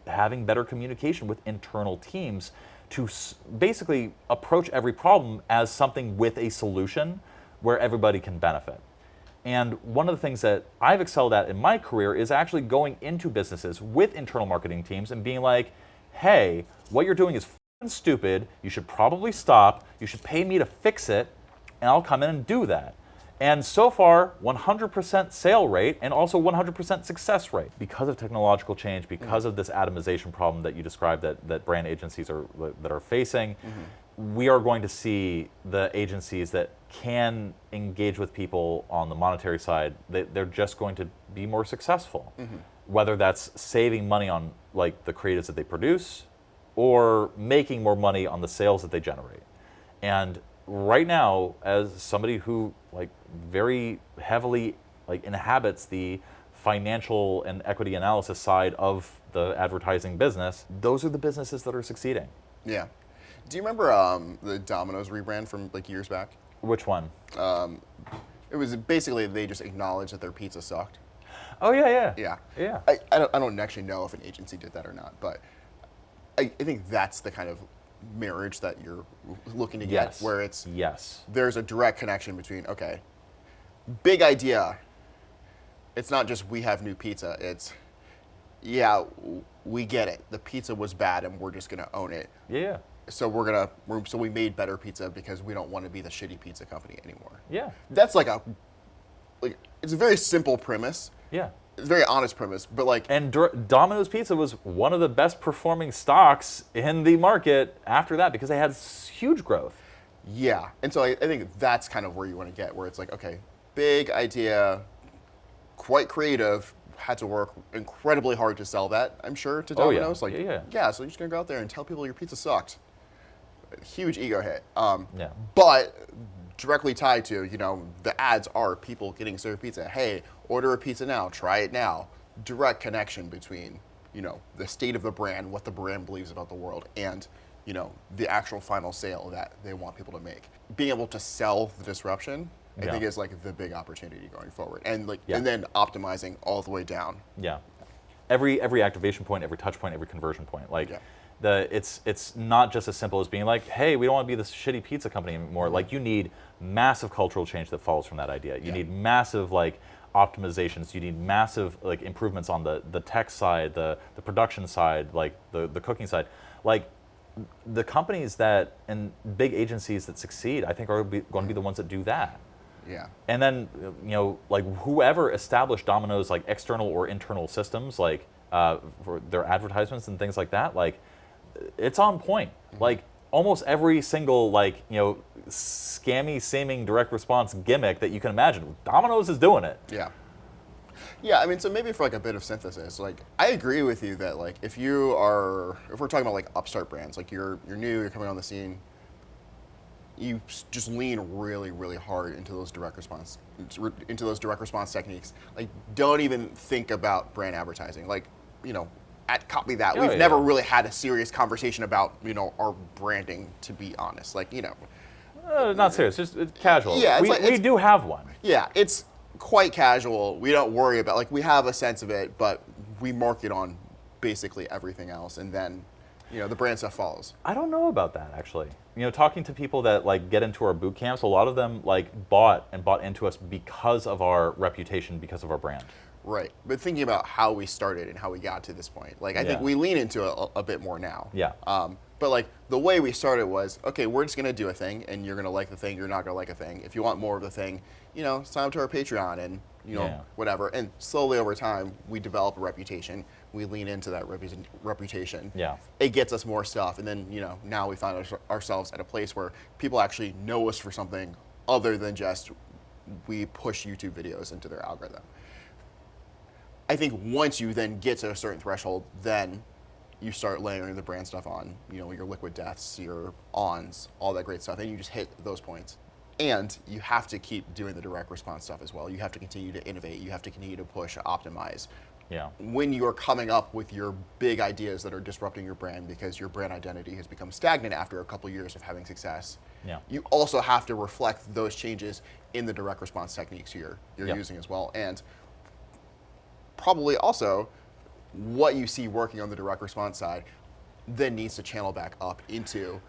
having better communication with internal teams to basically approach every problem as something with a solution where everybody can benefit. And one of the things that I've excelled at in my career is actually going into businesses with internal marketing teams and being like, hey, what you're doing is f***ing stupid. You should probably stop. You should pay me to fix it, and I'll come in and do that. And so far, 100% sale rate and also 100% success rate. Because of technological change, because of this atomization problem that you described that brand agencies are facing, we are going to see the agencies that can engage with people on the monetary side, they're just going to be more successful. Whether that's saving money on like the creatives that they produce or making more money on the sales that they generate. And right now, as somebody who like very heavily like inhabits the financial and equity analysis side of the advertising business, those are the businesses that are succeeding. Yeah. Do you remember the Domino's rebrand from like years back? Which one? It was basically they just acknowledged that their pizza sucked. Oh yeah. I don't actually know if an agency did that or not, but I think that's the kind of marriage that you're looking to get, where it's there's a direct connection between, okay, big idea. It's not just we have new pizza. It's we get it. The pizza was bad and we're just gonna own it. Yeah. So we made better pizza because we don't want to be the shitty pizza company anymore. Yeah. That's it's a very simple premise. Yeah. It's a very honest premise, but like. And Domino's Pizza was one of the best performing stocks in the market after that because they had huge growth. Yeah, and so I think that's kind of where you want to get, where it's like, okay, big idea, quite creative, had to work incredibly hard to sell that, I'm sure, to Domino's. So you're just gonna go out there and tell people your pizza sucked. Huge ego hit. But directly tied to, the ads are people getting served pizza. Hey, order a pizza now, try it now. Direct connection between, the state of the brand, what the brand believes about the world, and, the actual final sale that they want people to make. Being able to sell the disruption, I think is like the big opportunity going forward. And and then optimizing all the way down. Yeah. Every activation point, every touch point, every conversion point. It's not just as simple as being like, hey, we don't want to be this shitty pizza company anymore. Like you need massive cultural change that follows from that idea. You need massive optimizations. You need massive improvements on the tech side, the production side, the cooking side. The companies that and big agencies that succeed, I think, are going to be the ones that do that. Yeah. And then whoever established Domino's external or internal systems for their advertisements and things like that, it's on point. Almost every single scammy seeming direct response gimmick that you can imagine, Domino's is doing it. Yeah. Yeah, I mean, so maybe for a bit of synthesis, I agree with you that if we're talking about upstart brands, you're new, you're coming on the scene, you just lean really, really hard into those direct response techniques. Don't even think about brand advertising. At Copy That, we've never really had a serious conversation about our branding. To be honest, not serious, just casual. Yeah, we do have one. Yeah, it's quite casual. We don't worry about we have a sense of it, but we market on basically everything else, and then the brand stuff follows. I don't know about that actually. talking to people that like get into our boot camps, a lot of them like bought into us because of our reputation, because of our brand. Right. But thinking about how we started and how we got to this point, like I think we lean into it a bit more now. Yeah. But like the way we started was, okay, we're just gonna do a thing, and you're gonna like the thing, you're not gonna like a thing. If you want more of the thing, sign up to our Patreon and whatever. And slowly over time, we develop a reputation. We lean into that reputation. Yeah. It gets us more stuff, and then now we find ourselves at a place where people actually know us for something other than just we push YouTube videos into their algorithm. I think once you then get to a certain threshold, then you start layering the brand stuff on, your liquid deaths, your ons, all that great stuff, and you just hit those points. And you have to keep doing the direct response stuff as well. You have to continue to innovate. You have to continue to push, optimize. Yeah. When you're coming up with your big ideas that are disrupting your brand because your brand identity has become stagnant after a couple years of having success, you also have to reflect those changes in the direct response techniques you're using as well. And probably also what you see working on the direct response side then needs to channel back up into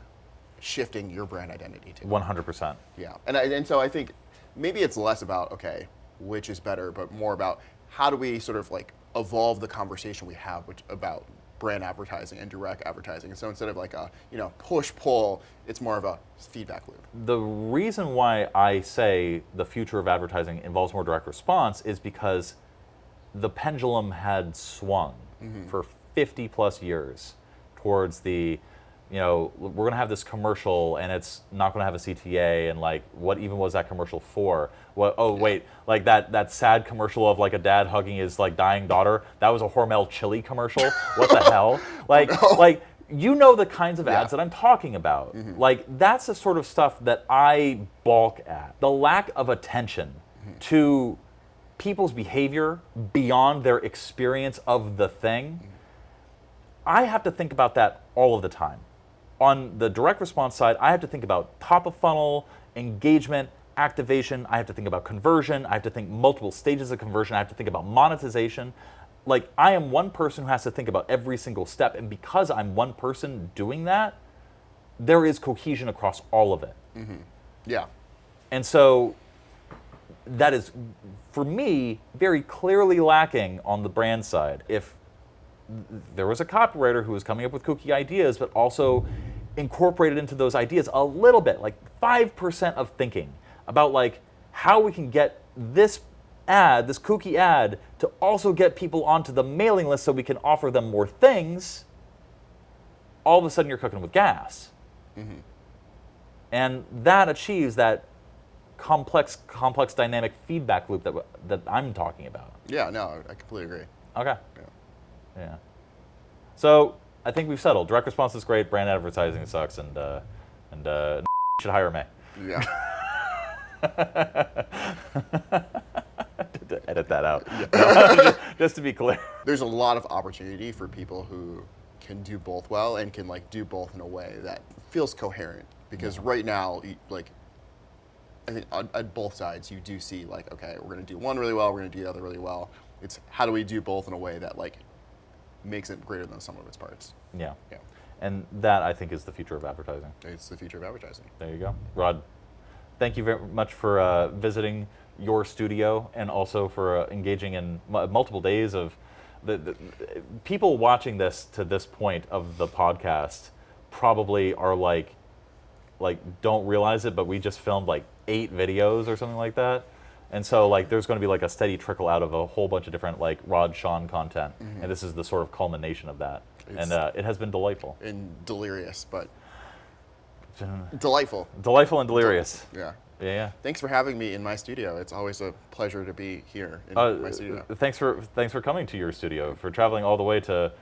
shifting your brand identity to 100%. Yeah, and so I think maybe it's less about, okay, which is better, but more about how do we sort of like evolve the conversation we have about brand advertising and direct advertising. And so instead of like a push-pull, it's more of a feedback loop. The reason why I say the future of advertising involves more direct response is because the pendulum had swung for 50 plus years towards the, we're going to have this commercial and it's not going to have a CTA, and like, what even was that commercial for? Wait, like that sad commercial of like a dad hugging his like dying daughter, that was a Hormel chili commercial? What the hell? Like, the kinds of ads that I'm talking about. Like, that's the sort of stuff that I balk at. The lack of attention to people's behavior beyond their experience of the thing. I have to think about that all of the time. On the direct response side, I have to think about top of funnel, engagement, activation. I have to think about conversion. I have to think multiple stages of conversion. I have to think about monetization. Like, I am one person who has to think about every single step. And because I'm one person doing that, there is cohesion across all of it. Yeah. And so that is, for me, very clearly lacking on the brand side. If there was a copywriter who was coming up with kooky ideas, but also incorporated into those ideas a little bit, like 5% of thinking about like how we can get this ad, this kooky ad, to also get people onto the mailing list so we can offer them more things, all of a sudden you're cooking with gas. And that achieves that complex dynamic feedback loop that I'm talking about. Yeah, no, I completely agree. Okay. Yeah. So I think we've settled. Direct response is great. Brand advertising sucks, and should hire me. Yeah. Edit that out. Yeah. Just to be clear. There's a lot of opportunity for people who can do both well and can like do both in a way that feels coherent. Because right now, like, I think on both sides you do see like, okay, we're going to do one really well, we're going to do the other really well. It's how do we do both in a way that like makes it greater than the sum of its parts. Yeah. And that, I think, is the future of advertising. It's the future of advertising. There you go. Rod, thank you very much for visiting your studio and also for engaging in multiple days of the people watching this to this point of the podcast probably are like don't realize it, but we just filmed like 8 videos or something like that. And so like there's going to be like a steady trickle out of a whole bunch of different like Rod Sean content. And this is the sort of culmination of that. And it has been delightful. And delirious, but delightful. Delightful and delirious. Yeah. Thanks for having me in my studio. It's always a pleasure to be here in my studio. Thanks for coming to your studio, for traveling all the way to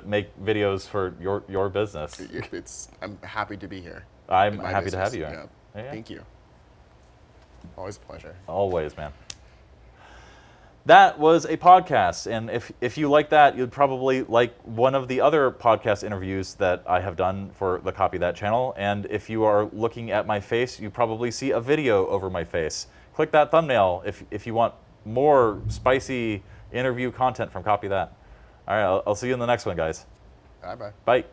make videos for your business. I'm happy to be here. I'm happy to have you. Yeah. Thank you. Always a pleasure. Always, man. That was a podcast, and if you like that, you'd probably like one of the other podcast interviews that I have done for the Copy That channel. And if you are looking at my face, you probably see a video over my face. Click that thumbnail if you want more spicy interview content from Copy That. All right, I'll see you in the next one, guys. Bye-bye. Bye.